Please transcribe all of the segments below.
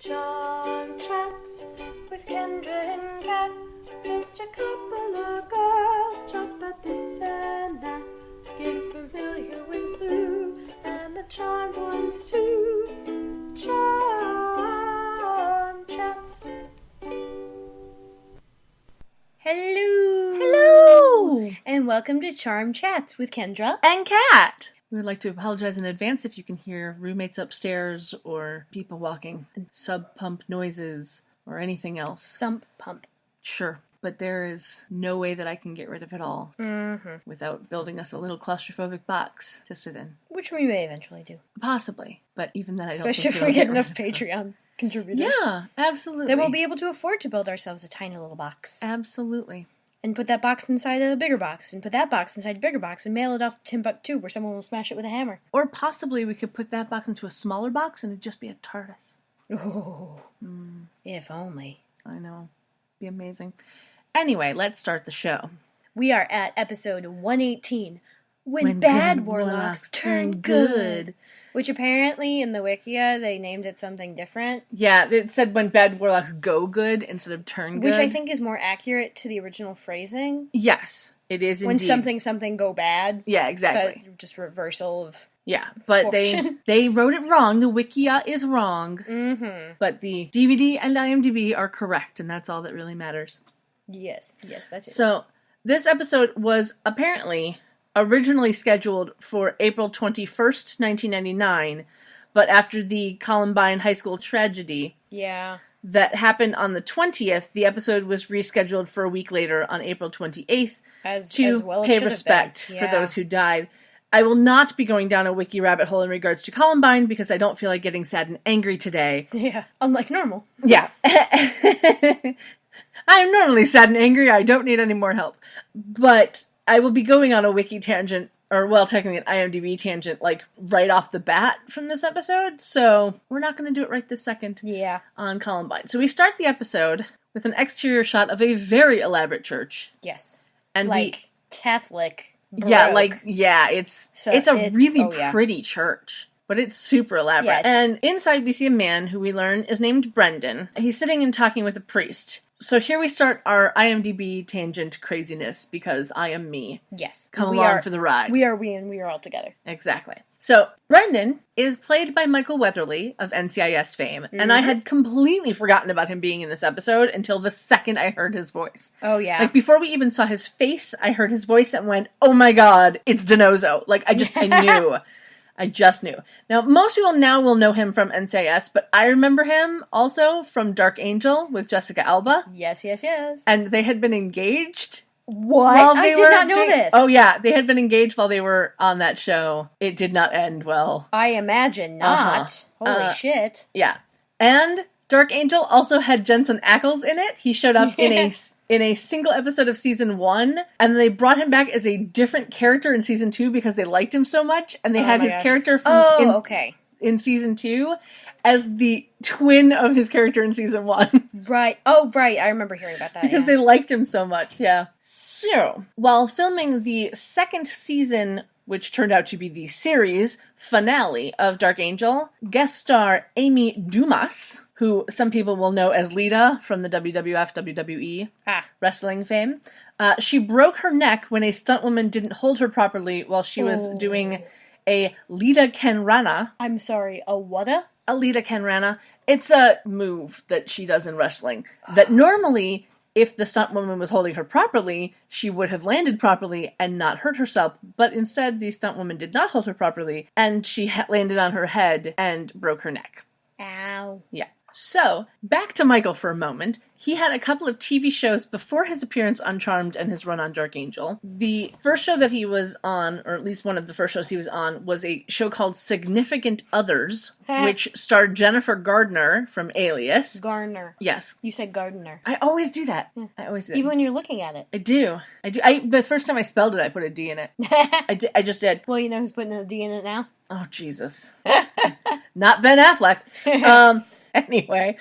Charm chats with Kendra and Kat. Just a couple of girls talk about this and that. Get familiar with Blue and the charmed ones too. Charm chats. Hello! Hello! And welcome to Charm Chats with Kendra. And Kat! We would like to apologize in advance if you can hear roommates upstairs or people walking, and sub-pump noises or anything else. Sump pump. Sure, but there is no way that I can get rid of it all without building us a little claustrophobic box to sit in. Which we may eventually do. Possibly, but even then I don't Especially think if we'll we get rid enough of it. Patreon contributors. Yeah, absolutely. Then we'll be able to afford to build ourselves a tiny little box. Absolutely. And put that box inside a bigger box. And put that box inside a bigger box. And mail it off to Timbuktu where someone will smash it with a hammer. Or possibly we could put that box into a smaller box and it'd just be a TARDIS. Oh, if only. I know. Be amazing. Anyway, let's start the show. We are at episode 118. When bad warlocks turn good. Which apparently in the Wikia they named it something different. Yeah, it said when bad warlocks go good instead of turn good. Which I think is more accurate to the original phrasing. Yes, it is When indeed. something go bad. Yeah, exactly. So just reversal of... Yeah, but fortune. they wrote it wrong. The Wikia is wrong. Mm-hmm. But the DVD and IMDb are correct, and that's all that really matters. Yes, that is. So, this episode was apparently originally scheduled for April 21st, 1999, but after the Columbine High School tragedy Yeah. that happened on the 20th, the episode was rescheduled for a week later on April 28th As well it pay should have respect been. for Yeah. those who died. I will not be going down a wiki rabbit hole in regards to Columbine because I don't feel like getting sad and angry today. Yeah, unlike normal. Yeah. I'm normally sad and angry. I don't need any more help. But I will be going on a wiki tangent, or well, technically an IMDb tangent, like right off the bat from this episode. So we're not going to do it right this second Yeah. on Columbine. So we start the episode with an exterior shot of a very elaborate church. Yes. And Like Catholic. it's So it's a it's- really oh, yeah. pretty church. But it's super elaborate. Yeah. And inside we see a man who we learn is named Brendan. He's sitting and talking with a priest. So here we start our IMDb tangent craziness because I am me. Yes. Come along for the ride. We are all together. Exactly. So Brendan is played by Michael Weatherly of NCIS fame. And I had completely forgotten about him being in this episode until the second I heard his voice. Oh, yeah. Like, before we even saw his face, I heard his voice and went, oh my god, it's Denozo. Like, I knew. I just knew. Now, most people now will know him from NCIS, but I remember him also from Dark Angel with Jessica Alba. Yes. And they had been engaged. What? while I they did were not know doing- this. Oh yeah, they had been engaged while they were on that show. It did not end well. I imagine not. Holy shit. Yeah. And Dark Angel also had Jensen Ackles in it. He showed up in a single episode of season 1, and they brought him back as a different character in season 2 because they liked him so much, and they had his character from okay. in season 2 as the twin of his character in season 1. Right. Oh, right. I remember hearing about that. Because they liked him so much, yeah. So, while filming the second season, which turned out to be the series finale of Dark Angel, guest star Amy Dumas, who some people will know as Lita from the WWF, WWE wrestling fame, she broke her neck when a stuntwoman didn't hold her properly while she was doing a Lita Kenrana. I'm sorry, a whata? A Lita Kenrana. It's a move that she does in wrestling that normally, if the stunt woman was holding her properly, she would have landed properly and not hurt herself. But instead, the stunt woman did not hold her properly, and she landed on her head and broke her neck. Ow. Yeah. So, back to Michael for a moment. He had a couple of TV shows before his appearance on Charmed and his run on Dark Angel. The first show that he was on, or at least one of the first shows he was on, was a show called Significant Others, which starred Jennifer Gardner from Alias. Gardener. Yes. You said gardener. I always do that. I always do that. Even when you're looking at it. I do. The first time I spelled it, I put a D in it. I just did. Well, you know who's putting a D in it now? Oh, Jesus. Not Ben Affleck. Anyway,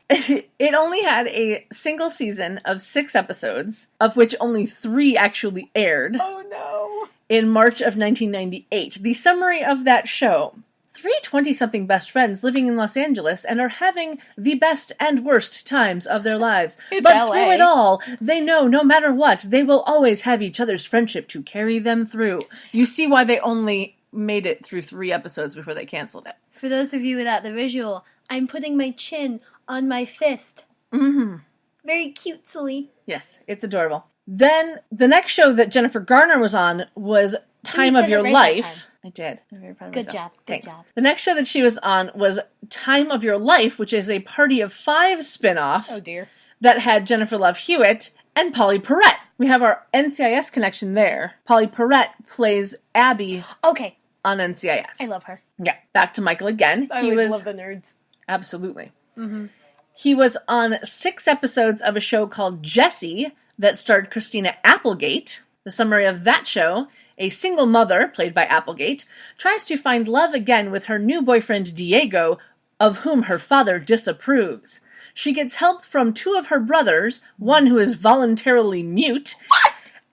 it only had a single season of 6 episodes, of which only 3 actually aired. Oh, no. In March of 1998. The summary of that show three 20-something best friends living in Los Angeles and are having the best and worst times of their lives. It's But LA. through it all, they know no matter what, they will always have each other's friendship to carry them through. You see why they only made it through 3 episodes before they canceled it. For those of you without the visual, I'm putting my chin on my fist. Mm-hmm. Very cutesily. Yes, it's adorable. Then, the next show that Jennifer Garner was on was Time You of said Your it right that Life. time. I did. I'm very proud of Good myself. job. Good Thanks. job. The next show that she was on was Time of Your Life, which is a Party of 5 spin-off Oh dear. that had Jennifer Love Hewitt and Polly Perrette. We have our NCIS connection there. Polly Perrette plays Abby Okay. on NCIS. I love her. Yeah. Back to Michael again. I always love the nerds. Absolutely. Mm-hmm. He was on 6 episodes of a show called Jessie that starred Christina Applegate. The summary of that show: a single mother, played by Applegate, tries to find love again with her new boyfriend Diego, of whom her father disapproves. She gets help from 2 of her brothers, one who is voluntarily mute,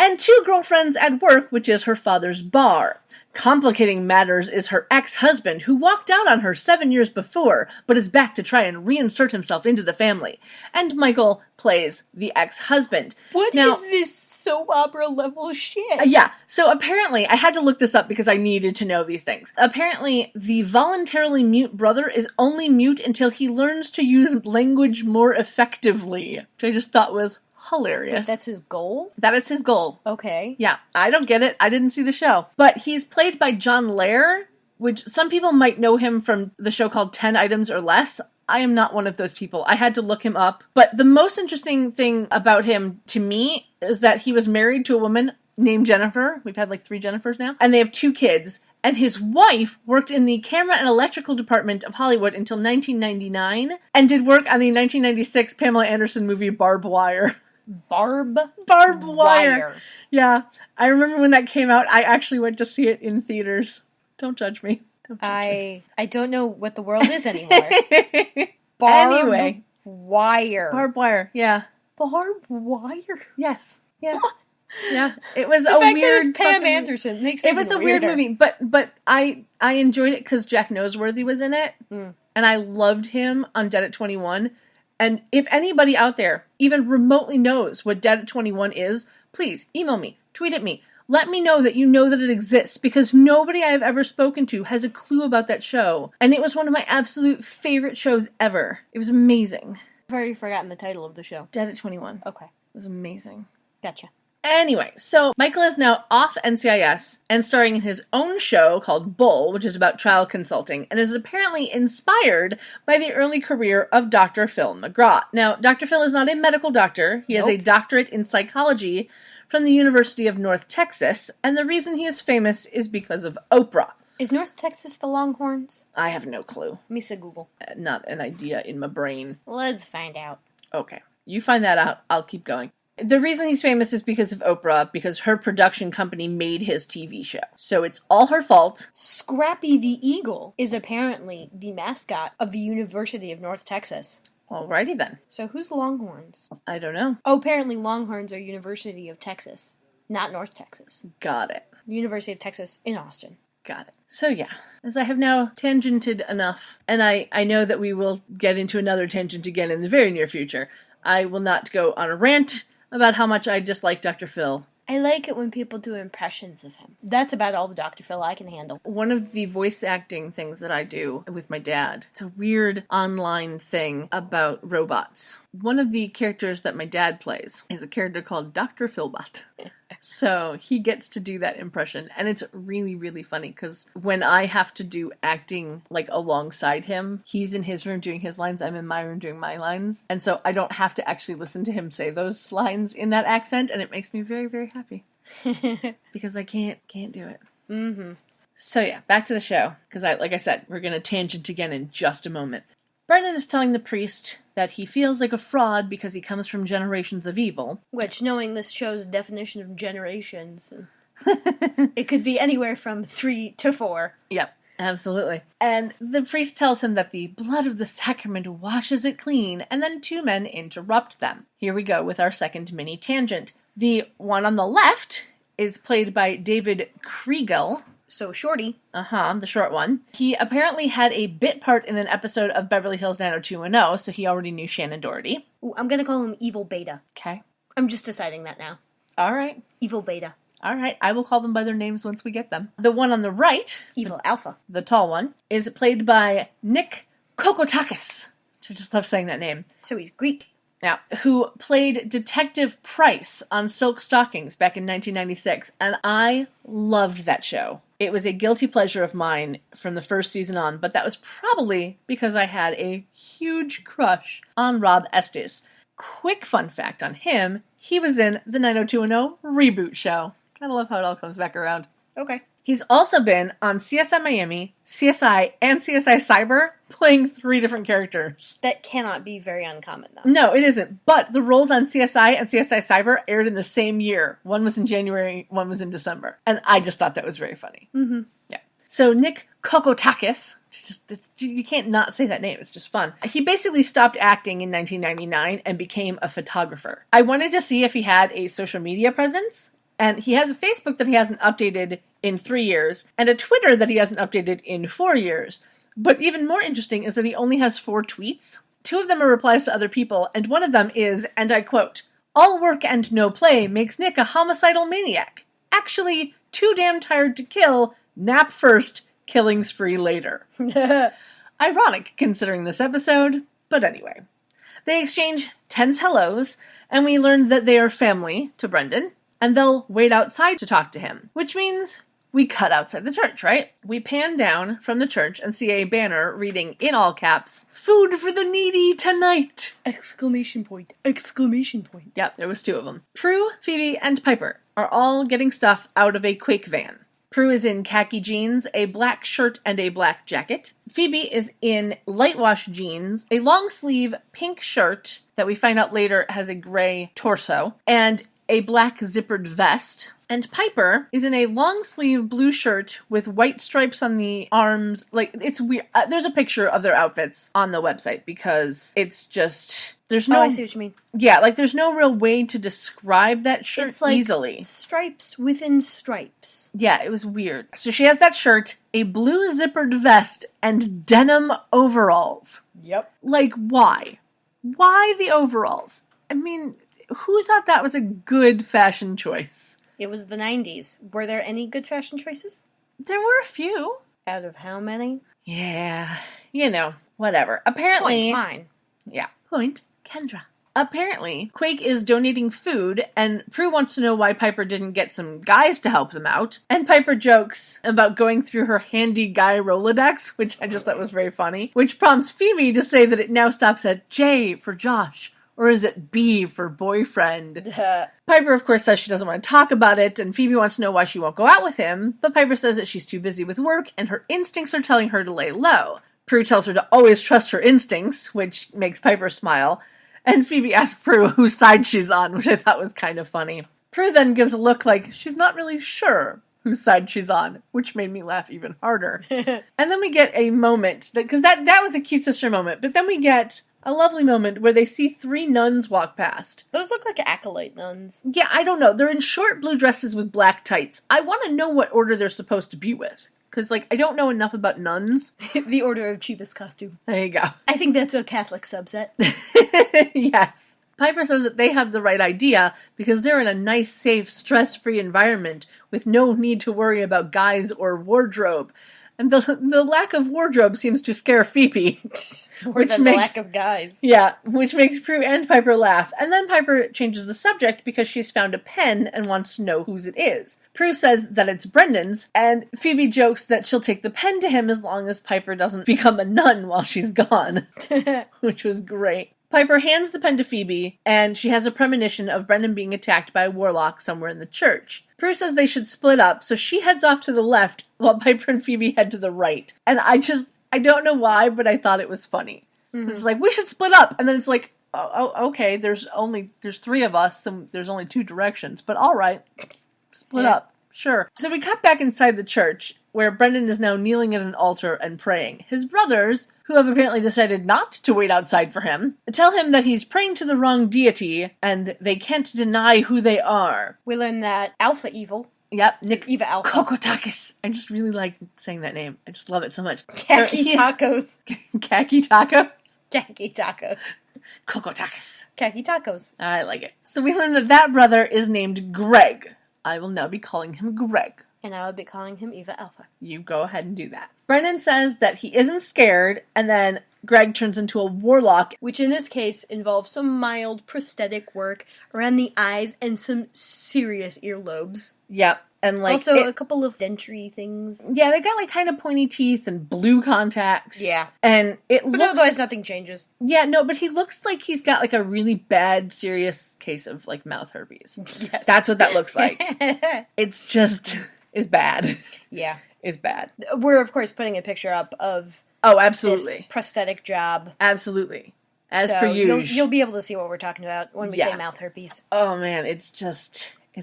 and 2 girlfriends at work, which is her father's bar. Complicating matters is her ex-husband, who walked out on her 7 years before, but is back to try and reinsert himself into the family. And Michael plays the ex-husband. What Now, is this soap opera level shit? yeah, so apparently, I had to look this up because I needed to know these things. Apparently, the voluntarily mute brother is only mute until he learns to use language more effectively, which I just thought was hilarious. That's his goal? That is his goal. Okay. Yeah, I don't get it. I didn't see the show. But he's played by John Lair, which some people might know him from the show called 10 Items or Less. I am not one of those people. I had to look him up. But the most interesting thing about him, to me, is that he was married to a woman named Jennifer. We've had like 3 Jennifers now. And they have 2 kids. And his wife worked in the camera and electrical department of Hollywood until 1999 and did work on the 1996 Pamela Anderson movie Barbed Wire. Barbed Wire. Yeah. I remember when that came out, I actually went to see it in theaters. Don't judge me. Don't judge me. I don't know what the world is anymore. Barbed wire. Barbed wire, yeah. Barbed wire? Yes. Yeah. Yeah. It was The a fact weird that it's Pam fucking- Anderson makes it It was a weird movie, but I enjoyed it because Jack Noseworthy was in it, and I loved him on Dead at 21. And if anybody out there even remotely knows what Dead at 21 is, please email me, tweet at me. Let me know that you know that it exists, because nobody I have ever spoken to has a clue about that show. And it was one of my absolute favorite shows ever. It was amazing. I've already forgotten the title of the show. Dead at 21. Okay. It was amazing. Gotcha. Anyway, so Michael is now off NCIS and starring in his own show called Bull, which is about trial consulting, and is apparently inspired by the early career of Dr. Phil McGraw. Now, Dr. Phil is not a medical doctor. He has a doctorate in psychology from the University of North Texas, and the reason he is famous is because of Oprah. Is North Texas the Longhorns? I have no clue. Let me say Google. Not an idea in my brain. Let's find out. Okay. You find that out. I'll keep going. The reason he's famous is because of Oprah, because her production company made his TV show. So it's all her fault. Scrappy the Eagle is apparently the mascot of the University of North Texas. Alrighty then. So who's Longhorns? I don't know. Oh, apparently Longhorns are University of Texas, not North Texas. Got it. University of Texas in Austin. Got it. So yeah, as I have now tangented enough, and I know that we will get into another tangent again in the very near future, I will not go on a rant about how much I dislike Dr. Phil. I like it when people do impressions of him. That's about all the Dr. Phil I can handle. One of the voice acting things that I do with my dad, it's a weird online thing about robots. One of the characters that my dad plays is a character called Dr. Philbot. So he gets to do that impression, and it's really, really funny, because when I have to do acting, like, alongside him, he's in his room doing his lines, I'm in my room doing my lines, and so I don't have to actually listen to him say those lines in that accent, and it makes me very, very happy. Because I can't do it. Mm-hmm. So yeah, back to the show, because like I said, we're going to tangent again in just a moment. Brennan is telling the priest that he feels like a fraud because he comes from generations of evil. Which, knowing this show's definition of generations, it could be anywhere from 3 to 4. Yep, absolutely. And the priest tells him that the blood of the sacrament washes it clean, and then 2 men interrupt them. Here we go with our second mini tangent. The one on the left is played by David Kriegel, So Shorty. The short one. He apparently had a bit part in an episode of Beverly Hills 90210, so he already knew Shannon Doherty. Ooh, I'm gonna call him Evil Beta. Okay. I'm just deciding that now. All right. Evil Beta. All right. I will call them by their names once we get them. The one on the right, Evil Alpha. the tall one, is played by Nick Kokotakis. I just love saying that name. So he's Greek. Now, who played Detective Price on Silk Stockings back in 1996, and I loved that show. It was a guilty pleasure of mine from the first season on, but that was probably because I had a huge crush on Rob Estes. Quick fun fact on him, he was in the 90210 reboot show. Gotta love how it all comes back around. Okay. He's also been on CSI Miami, CSI, and CSI Cyber, playing 3 different characters. That cannot be very uncommon, though. No, it isn't. But the roles on CSI and CSI Cyber aired in the same year. One was in January, one was in December. And I just thought that was very funny. Mm-hmm. Yeah. So Nick Kokotakis, you can't not say that name. It's just fun. He basically stopped acting in 1999 and became a photographer. I wanted to see if he had a social media presence. And he has a Facebook that he hasn't updated in 3 years, and a Twitter that he hasn't updated in 4 years. But even more interesting is that he only has 4 tweets. 2 of them are replies to other people, and one of them is, and I quote, "All work and no play makes Nick a homicidal maniac. Actually, too damn tired to kill, nap first, killing spree later." Ironic considering this episode, but anyway. They exchange tense hellos, and we learn that they are family to Brendan. And they'll wait outside to talk to him, which means we cut outside the church, right? We pan down from the church and see a banner reading in all caps, "Food for the needy tonight!" Exclamation point. Exclamation point. Yep, there was 2 of them. Prue, Phoebe, and Piper are all getting stuff out of a Quake van. Prue is in khaki jeans, a black shirt, and a black jacket. Phoebe is in light wash jeans, a long sleeve pink shirt that we find out later has a gray torso, and a black zippered vest, and Piper is in a long-sleeve blue shirt with white stripes on the arms. Like, it's weird. There's a picture of their outfits on the website because it's just... There's no... Oh, I see what you mean. Yeah, like, there's no real way to describe that shirt It's like easily. Stripes within stripes. Yeah, it was weird. So she has that shirt, a blue zippered vest, and denim overalls. Yep. Like, why? Why the overalls? I mean... Who thought that was a good fashion choice? It was the 90s. Were there any good fashion choices? There were a few. Out of how many? Yeah, whatever. Apparently... Point mine. Yeah, point Kendra. Apparently, Quake is donating food, and Prue wants to know why Piper didn't get some guys to help them out. And Piper jokes about going through her handy guy Rolodex, which I just thought was very funny, which prompts Phoebe to say that it now stops at J for Josh. Or is it B for boyfriend? Piper, of course, says she doesn't want to talk about it, and Phoebe wants to know why she won't go out with him, but Piper says that she's too busy with work, and her instincts are telling her to lay low. Prue tells her to always trust her instincts, which makes Piper smile, and Phoebe asks Prue whose side she's on, which I thought was kind of funny. Prue then gives a look like she's not really sure whose side she's on, which made me laugh even harder. And then we get a moment, because that was a cute sister moment, but then we get... a lovely moment where they see 3 nuns walk past. Those look like acolyte nuns. Yeah, I don't know. They're in short blue dresses with black tights. I want to know what order they're supposed to be with. Because, I don't know enough about nuns. The Order of Cheapest Costume. There you go. I think that's a Catholic subset. Yes. Piper says that they have the right idea because they're in a nice, safe, stress-free environment with no need to worry about guys or wardrobe. And the lack of wardrobe seems to scare Phoebe. Or the lack of guys. Yeah, which makes Prue and Piper laugh. And then Piper changes the subject because she's found a pen and wants to know whose it is. Prue says that it's Brendan's, and Phoebe jokes that she'll take the pen to him as long as Piper doesn't become a nun while she's gone. Which was great. Piper hands the pen to Phoebe, and she has a premonition of Brendan being attacked by a warlock somewhere in the church. Prue says they should split up, so she heads off to the left, while Piper and Phoebe head to the right. And I don't know why, but I thought it was funny. Mm-hmm. It's like, we should split up! And then it's like, oh, okay, there's 3 of us, and there's only 2 directions, but alright, split up. Sure. So we cut back inside the church, where Brendan is now kneeling at an altar and praying. His brothers, who have apparently decided not to wait outside for him, tell him that he's praying to the wrong deity, and they can't deny who they are. We learn that Alpha Evil Yep, Nick Eva Alpha. Kokotakis. I just really like saying that name. I just love it so much. Khaki tacos. Khaki tacos? Khaki tacos. Kokotakis. Khaki tacos. I like it. So we learn that brother is named Greg. I will now be calling him Greg. And I would be calling him Eva Alpha. You go ahead and do that. Brendan says that he isn't scared, and then Greg turns into a warlock. Which in this case involves some mild prosthetic work around the eyes and some serious earlobes. Yep. And like also a couple of dentry things. Yeah, they got like kind of pointy teeth and blue contacts. Yeah. And it but looks... otherwise nothing changes. Yeah, no, but he looks like he's got like a really bad, serious case of like mouth herpes. Yes. That's what that looks like. It's just... is bad. Yeah. Is bad. We're, of course, putting a picture up of absolutely. This prosthetic job. Absolutely. As so per usual. You'll be able to see what we're talking about when we say mouth herpes. Oh, man, it's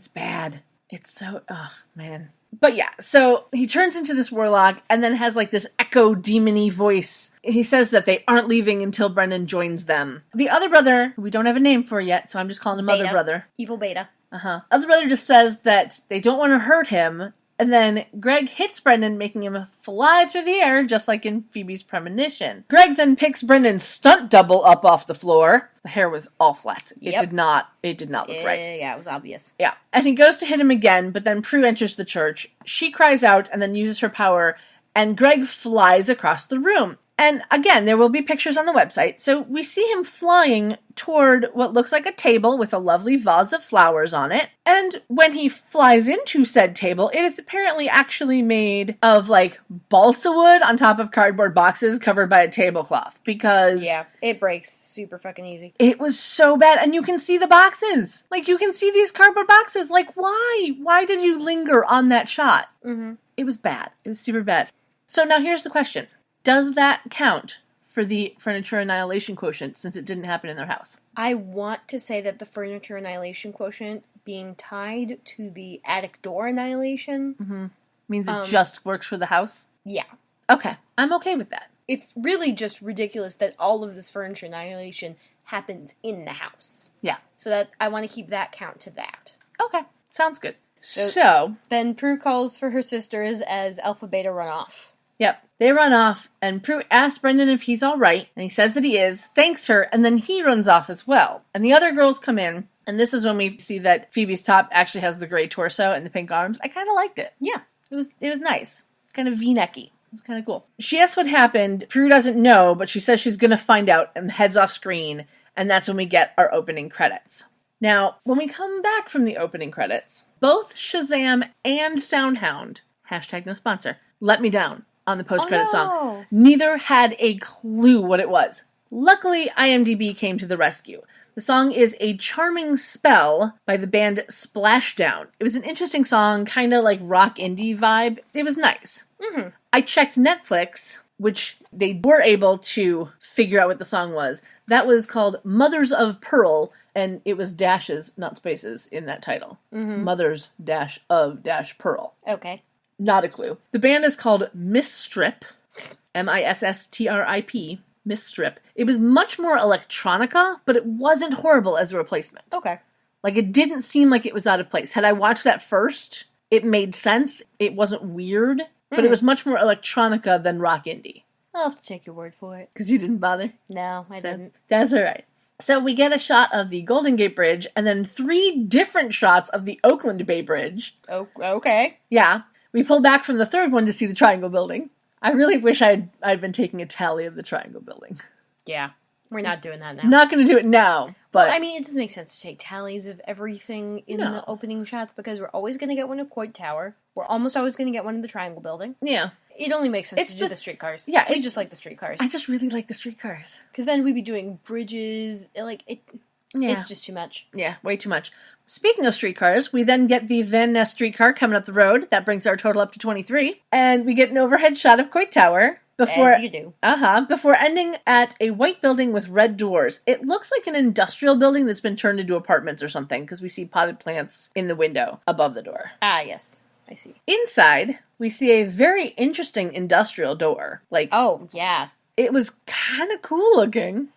bad. It's so... Oh, man. But yeah, so he turns into this warlock and then has like this echo demon-y voice. He says that they aren't leaving until Brendan joins them. The other brother, who we don't have a name for yet, so I'm just calling him Beta. Other Brother. Evil Beta. Other Brother just says that they don't want to hurt him, and then Greg hits Brendan, making him fly through the air, just like in Phoebe's premonition. Greg then picks Brendan's stunt double up off the floor. The hair was all flat. It did not look right. Yeah, it was obvious. Yeah. And he goes to hit him again, but then Prue enters the church. She cries out and then uses her power, and Greg flies across the room. And again, there will be pictures on the website. So we see him flying toward what looks like a table with a lovely vase of flowers on it. And when he flies into said table, it is apparently actually made of like balsa wood on top of cardboard boxes covered by a tablecloth. Because... yeah, it breaks super fucking easy. It was so bad. And you can see the boxes. Like, you can see these cardboard boxes. Like, why? Why did you linger on that shot? Mm-hmm. It was bad. It was super bad. So now here's the question. Does that count for the furniture annihilation quotient since it didn't happen in their house? I want to say that the furniture annihilation quotient being tied to the attic door annihilation means it just works for the house? Yeah. Okay. I'm okay with that. It's really just ridiculous that all of this furniture annihilation happens in the house. Yeah. So that I want to keep that count to that. Okay. Sounds good. So then Prue calls for her sisters as Alpha Beta run off. Yep. They run off, and Prue asks Brendan if he's alright, and he says that he is, thanks her, and then he runs off as well. And the other girls come in, and this is when we see that Phoebe's top actually has the gray torso and the pink arms. I kind of liked it. Yeah. It was nice. It's kind of V-necky. It was kind of cool. She asks what happened. Prue doesn't know, but she says she's going to find out and heads off screen, and that's when we get our opening credits. Now, when we come back from the opening credits, both Shazam and Soundhound, hashtag no sponsor, let me down on the post-credit song. Neither had a clue what it was. Luckily, IMDb came to the rescue. The song is A Charming Spell by the band Splashdown. It was an interesting song, kind of like rock indie vibe. It was nice. Mm-hmm. I checked Netflix, which they were able to figure out what the song was. That was called Mothers of Pearl, and it was dashes, not spaces, in that title. Mm-hmm. Mothers of Pearl. Okay. Not a clue. The band is called Misstrip. Misstrip. Misstrip. It was much more electronica, but it wasn't horrible as a replacement. Okay. Like, it didn't seem like it was out of place. Had I watched that first, it made sense. It wasn't weird, but it was much more electronica than rock indie. I'll have to take your word for it. Because you didn't bother? No, I didn't. That's alright. So we get a shot of the Golden Gate Bridge, and then 3 different shots of the Oakland Bay Bridge. Oh, okay. Yeah. We pull back from the third one to see the Triangle Building. I really wish I'd been taking a tally of the Triangle Building. Yeah. We're not doing that now. Not going to do it now, but... Well, I mean, it doesn't make sense to take tallies of everything in the opening shots, because we're always going to get one of Coit Tower. We're almost always going to get one of the Triangle Building. Yeah. It only makes sense to do the streetcars. Yeah. We just like the streetcars. I just really like the streetcars. Because then we'd be doing bridges. It's just too much. Yeah, way too much. Speaking of streetcars, we then get the Van Ness streetcar coming up the road. That brings our total up to 23. And we get an overhead shot of Coit Tower. As you do. Before ending at a white building with red doors. It looks like an industrial building that's been turned into apartments or something, because we see potted plants in the window above the door. Ah, yes. I see. Inside, we see a very interesting industrial door. Oh, yeah. It was kind of cool looking.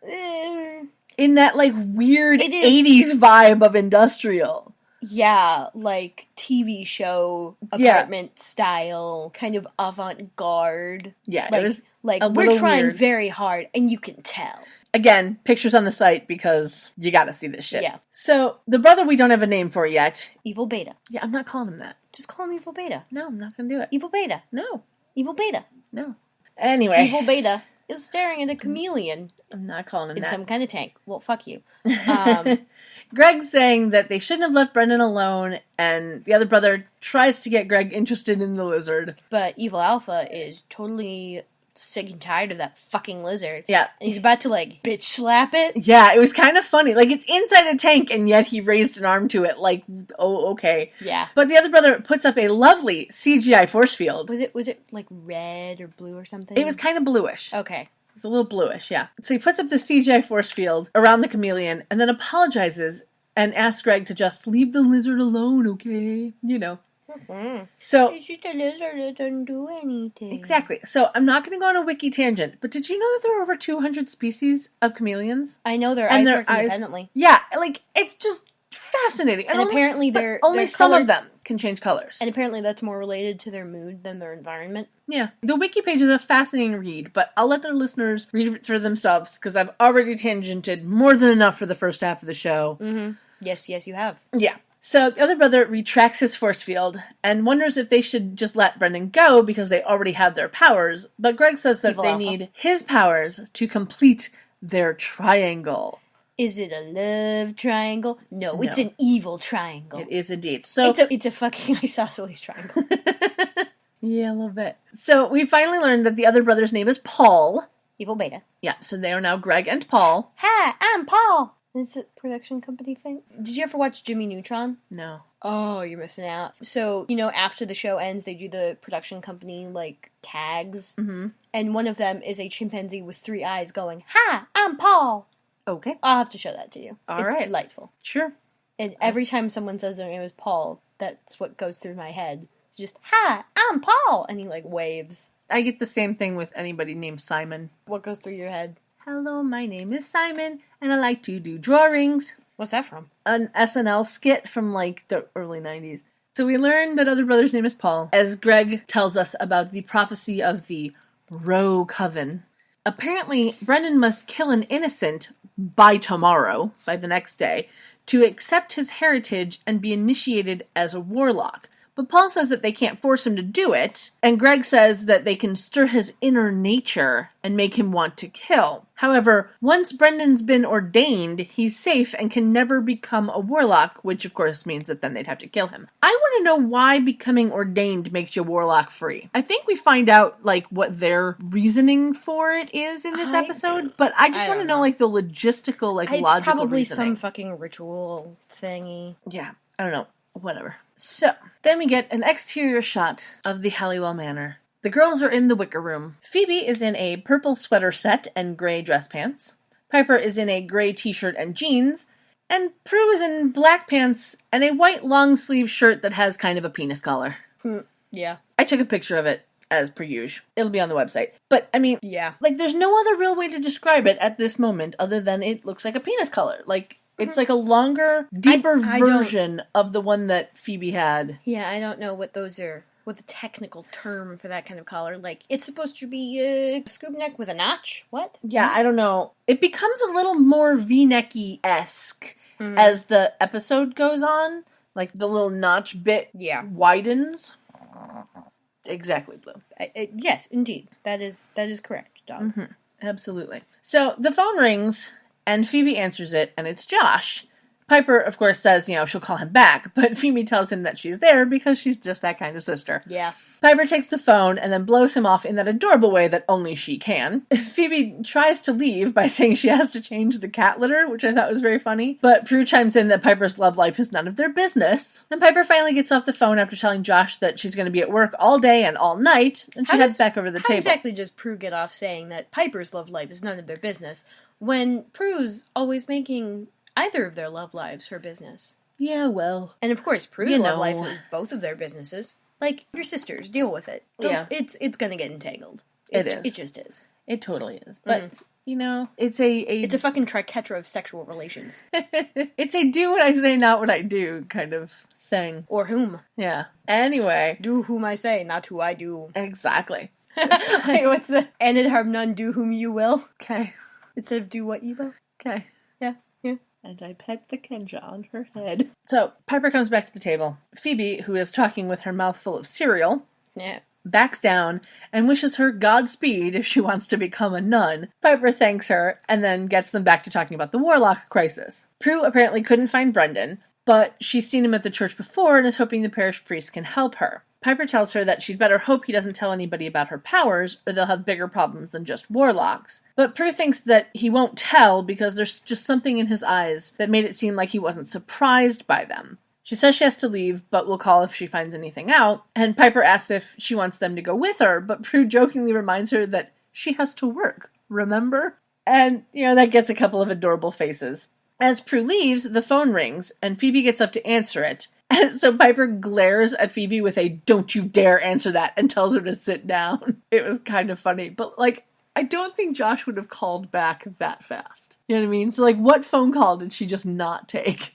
In that, weird 80s vibe of industrial. Yeah, like TV show apartment style, kind of avant-garde. Yeah, like, it was like a we're little trying weird. very hard, and you can tell. Again, pictures on the site because you gotta see this shit. Yeah. So, the brother we don't have a name for yet. Evil Beta. Yeah, I'm not calling him that. Just call him Evil Beta. No, I'm not gonna do it. Evil Beta. No. Evil Beta. No. Anyway. Evil Beta is staring at a chameleon I'm not calling him in that. some kind of tank. Well, fuck you. Greg's saying that they shouldn't have left Brendan alone, and the other brother tries to get Greg interested in the lizard. But Evil Alpha is totally sick and tired of that fucking lizard. Yeah. And he's about to, like, bitch slap it. Yeah, it was kind of funny. Like, it's inside a tank, and yet he raised an arm to it, like, oh, okay. Yeah. But the other brother puts up a lovely CGI force field. Was it like red or blue or something? It was kind of bluish. Okay. It's a little bluish, yeah. So he puts up the CGI force field around the chameleon, and then apologizes and asks Greg to just leave the lizard alone, okay? You know. Mm. So It's just a lizard that doesn't do anything. exactly. So I'm not going to go on a wiki tangent, but did you know that there are over 200 species of chameleons? I know their And eyes their work eyes- independently. Yeah, like, it's just fascinating. And apparently but they're only they're some colored- of them can change colors. And apparently that's more related to their mood than their environment. Yeah. The wiki page is a fascinating read, but I'll let their listeners read it for themselves, because I've already tangented more than enough for the first half of the show. Mm-hmm. Yes, you have. Yeah. So the other brother retracts his force field and wonders if they should just let Brendan go because they already have their powers, but Greg says that Evil they Alpha. need his powers to complete their triangle. Is it a love triangle? No, it's No. an evil triangle. It is indeed. So It's a fucking isosceles triangle. yeah, a little bit. So we finally learned that the other brother's name is Paul. Evil Beta. Yeah, so they are now Greg and Paul. Hi, I'm Paul. Is it a production company thing? Did you ever watch Jimmy Neutron? No. Oh, you're missing out. So, after the show ends, they do the production company, like, tags. Mm-hmm. And one of them is a chimpanzee with 3 eyes going, Hi, I'm Paul. Okay. I'll have to show that to you. All It's right. delightful. Sure. And every time someone says their name is Paul, that's what goes through my head. It's just, Hi, I'm Paul. And he, like, waves. I get the same thing with anybody named Simon. What goes through your head? Hello, my name is Simon, and I like to do drawings. What's that from? An SNL skit from, like, the early 90s. So we learn that other brother's name is Paul, as Greg tells us about the prophecy of the Roe Coven. Apparently, Brendan must kill an innocent by tomorrow, by the next day, to accept his heritage and be initiated as a warlock. But Paul says that they can't force him to do it, and Greg says that they can stir his inner nature and make him want to kill. However, once Brendan's been ordained, he's safe and can never become a warlock, which of course means that then they'd have to kill him. I want to know why becoming ordained makes you warlock free. I think we find out, like, what their reasoning for it is in this episode, but I just want to know, like, the logistical, like, It's logical probably reasoning. some fucking ritual thingy. Yeah, I don't know. Whatever. So, then we get an exterior shot of the Halliwell Manor. The girls are in the wicker room. Phoebe is in a purple sweater set and gray dress pants. Piper is in a gray t-shirt and jeans. And Prue is in black pants and a white long-sleeve shirt that has kind of a penis collar. Yeah. I took a picture of it, as per usual. It'll be on the website. But, I mean, Yeah. like, there's no other real way to describe it at this moment other than it looks like a penis color. Like, it's like a longer, deeper I don't- version of the one that Phoebe had. Yeah, I don't know what those are. What the technical term for that kind of collar. Like, it's supposed to be a scoop neck with a notch? What? Yeah, I don't know. It becomes a little more V-necky-esque as the episode goes on. Like, the little notch bit widens. Exactly, Blue. Yes, indeed. That is correct, dog. Mm-hmm. Absolutely. So, the phone rings, and Phoebe answers it, and it's Josh. Piper, of course, says, she'll call him back, but Phoebe tells him that she's there because she's just that kind of sister. Yeah. Piper takes the phone and then blows him off in that adorable way that only she can. Phoebe tries to leave by saying she has to change the cat litter, which I thought was very funny, but Prue chimes in that Piper's love life is none of their business. And Piper finally gets off the phone after telling Josh that she's going to be at work all day and all night, and she heads back over the How table. exactly does Prue get off saying that Piper's love life is none of their business when Prue's always making either of their love lives her business? Yeah, well. And of course, Prue's You love know. life is both of their businesses. Like, your sisters, deal with it. Yeah. It's gonna get entangled. It is. It just is. It totally is. But You know, it's a It's a fucking triquetra of sexual relations. it's a do what I say, not what I do kind of thing. Or whom. Yeah. Anyway. Do whom I say, not who I do. Exactly. Wait, what's the... And it harm none, do whom you will. Okay. Instead of do what you will. Okay. Yeah. And I pet the Kendra on her head. So, Piper comes back to the table. Phoebe, who is talking with her mouth full of cereal, backs down and wishes her Godspeed if she wants to become a nun. Piper thanks her and then gets them back to talking about the Warlock crisis. Prue apparently couldn't find Brendan, but she's seen him at the church before and is hoping the parish priest can help her. Piper tells her that she'd better hope he doesn't tell anybody about her powers, or they'll have bigger problems than just Warlocks. But Prue thinks that he won't tell because there's just something in his eyes that made it seem like he wasn't surprised by them. She says she has to leave, but will call if she finds anything out, and Piper asks if she wants them to go with her, but Prue jokingly reminds her that she has to work, remember? And, that gets a couple of adorable faces. As Prue leaves, the phone rings, and Phoebe gets up to answer it. And so Piper glares at Phoebe with a "don't you dare answer that" and tells her to sit down. It was kind of funny. But, I don't think Josh would have called back that fast. You know what I mean? So, what phone call did she just not take?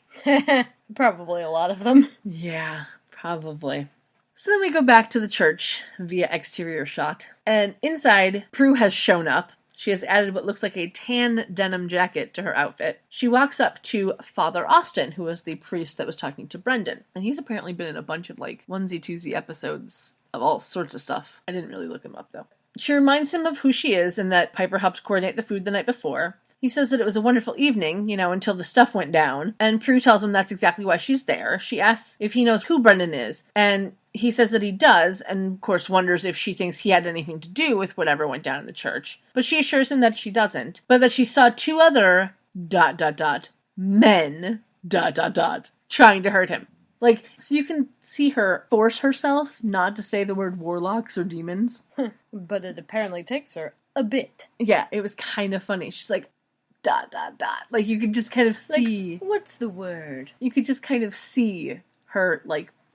Probably a lot of them. Yeah, probably. So then we go back to the church via exterior shot. And inside, Prue has shown up. She has added what looks like a tan denim jacket to her outfit. She walks up to Father Austin, who was the priest that was talking to Brendan. And he's apparently been in a bunch of, onesie-twosie episodes of all sorts of stuff. I didn't really look him up, though. She reminds him of who she is and that Piper helped coordinate the food the night before. He says that it was a wonderful evening, until the stuff went down. And Prue tells him that's exactly why she's there. She asks if he knows who Brendan is. And he says that he does, and of course wonders if she thinks he had anything to do with whatever went down in the church. But she assures him that she doesn't, but that she saw two other ... men ... trying to hurt him. So you can see her force herself not to say the word warlocks or demons. But it apparently takes her a bit. Yeah, it was kind of funny. She's like, ... you could just kind of see... what's the word? You could just kind of see her,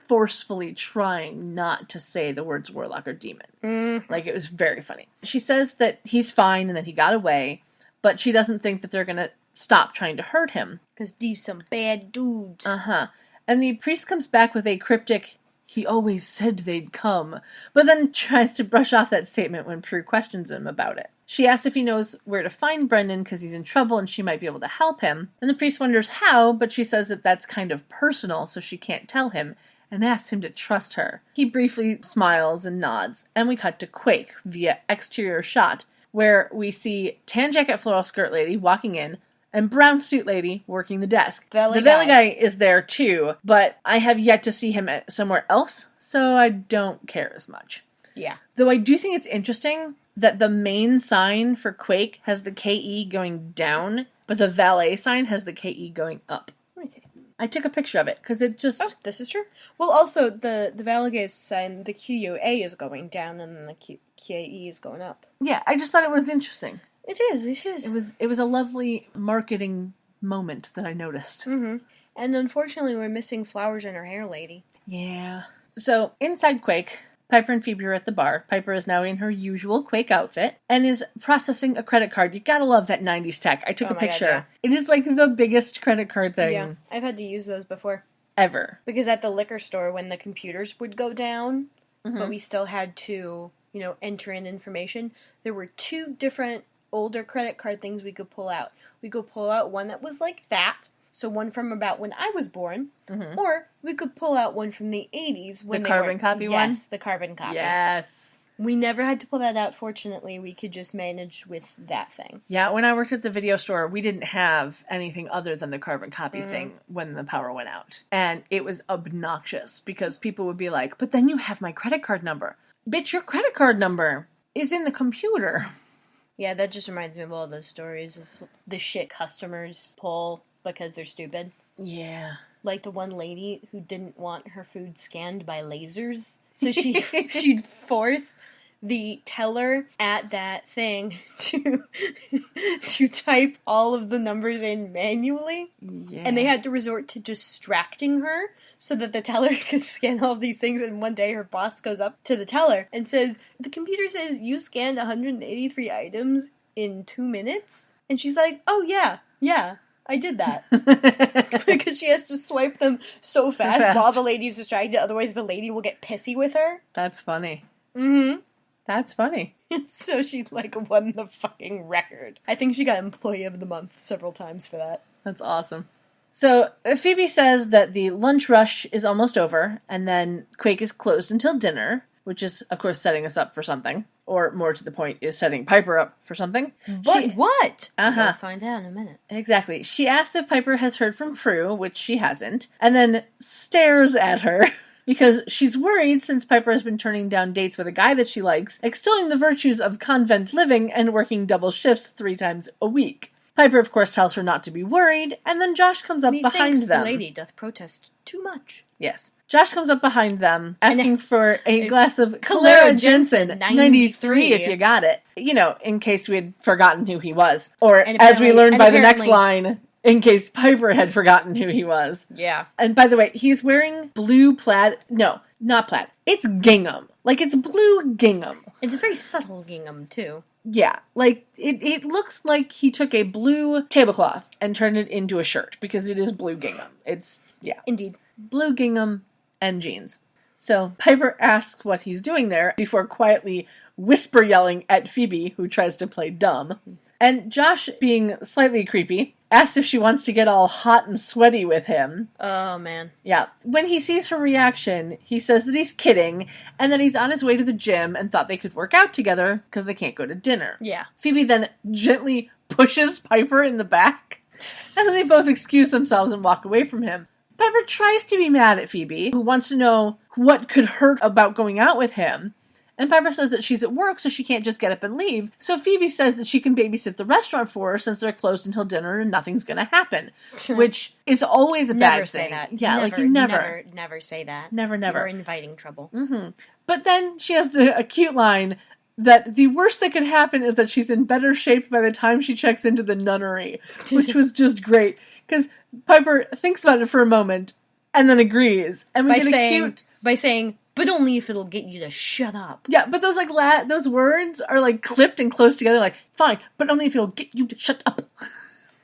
forcefully trying not to say the words warlock or demon. It was very funny. She says that he's fine and that he got away, but she doesn't think that they're gonna stop trying to hurt him. 'Cause these some bad dudes. And the priest comes back with a cryptic, "He always said they'd come," but then tries to brush off that statement when Prue questions him about it. She asks if he knows where to find Brendan because he's in trouble and she might be able to help him. And the priest wonders how, but she says that that's kind of personal, so she can't tell him, and asks him to trust her. He briefly smiles and nods, and we cut to Quake via exterior shot, where we see tan jacket floral skirt lady walking in, and brown suit lady working the desk. The valet guy is there too, but I have yet to see him somewhere else, so I don't care as much. Yeah. Though I do think it's interesting that the main sign for Quake has the KE going down, but the valet sign has the KE going up. Let me see. I took a picture of it, because it just... Oh, this is true. Well, also, the valet sign, the QUA is going down, and then the KE is going up. Yeah, I just thought it was interesting. It is. It was a lovely marketing moment that I noticed. Mm-hmm. And unfortunately, we're missing flowers in her hair, lady. Yeah. So, inside Quake, Piper and Phoebe are at the bar. Piper is now in her usual Quake outfit and is processing a credit card. You gotta love that 90s tech. I took a picture. God, yeah. It is the biggest credit card thing. Yeah, I've had to use those before. Ever. Because at the liquor store, when the computers would go down, but we still had to, enter in information, there were two different older credit card things we could pull out. We could pull out one that was like that, so one from about when I was born, or we could pull out one from the 80s when the carbon copy one? Yes, the carbon copy. Yes. We never had to pull that out, fortunately. We could just manage with that thing. Yeah, when I worked at the video store, we didn't have anything other than the carbon copy thing when the power went out. And it was obnoxious because people would be like, "But then you have my credit card number." Bitch, your credit card number is in the computer. Yeah, that just reminds me of all those stories of the shit customers pull because they're stupid. Yeah. Like the one lady who didn't want her food scanned by lasers. So she'd force the teller at that thing to type all of the numbers in manually. Yeah. And they had to resort to distracting her so that the teller could scan all of these things. And one day her boss goes up to the teller and says, "The computer says you scanned 183 items. in 2 minutes? And she's like, oh yeah, I did that. Because she has to swipe them so fast while the lady's distracted, otherwise the lady will get pissy with her. That's funny. Mm-hmm. That's funny. So she, like, won the fucking record. I think she got Employee of the Month several times for that. That's awesome. So, Phoebe says that the lunch rush is almost over, and then Quake is closed until dinner, which is, of course, setting us up for something. Or, more to the point, is setting Piper up for something. But what? We'll find out in a minute. Exactly. She asks if Piper has heard from Prue, which she hasn't, and then stares at her. Because she's worried since Piper has been turning down dates with a guy that she likes, extolling the virtues of convent living and working double shifts 3 times a week. Piper, of course, tells her not to be worried, and then Josh comes up behind them. The lady doth protest too much. Yes. Josh comes up behind them, asking for a glass of Clara Jensen 93 if you got it. You know, in case we had forgotten who he was. Or, as we learned by the next line, in case Piper had forgotten who he was. Yeah. And by the way, he's wearing blue plaid. No, not plaid. It's gingham. Like, it's blue gingham. It's a very subtle gingham, too. Yeah. Like, it looks like he took a blue tablecloth and turned it into a shirt, because it is blue gingham. It's, yeah. Indeed. Blue gingham and jeans. So Piper asks what he's doing there before quietly whisper yelling at Phoebe, who tries to play dumb. And Josh, being slightly creepy, asks if she wants to get all hot and sweaty with him. Oh, man. Yeah. When he sees her reaction, he says that he's kidding, and that he's on his way to the gym and thought they could work out together because they can't go to dinner. Yeah. Phoebe then gently pushes Piper in the back, and then they both excuse themselves and walk away from him. Piper tries to be mad at Phoebe, who wants to know what could hurt about going out with him. And Piper says that she's at work, so she can't just get up and leave. So Phoebe says that she can babysit the restaurant for her since they're closed until dinner and nothing's going to happen. Which is always a bad thing. Never say that. Yeah, never, like you never. Never say that. Never. You're inviting trouble. Mm-hmm. But then she has a cute line that the worst that could happen is that she's in better shape by the time she checks into the nunnery. Which was just great. Because Piper thinks about it for a moment and then agrees. And we by saying, but only if it'll get you to shut up. Yeah, but those those words are like clipped and close together, like, fine, but only if it'll get you to shut up.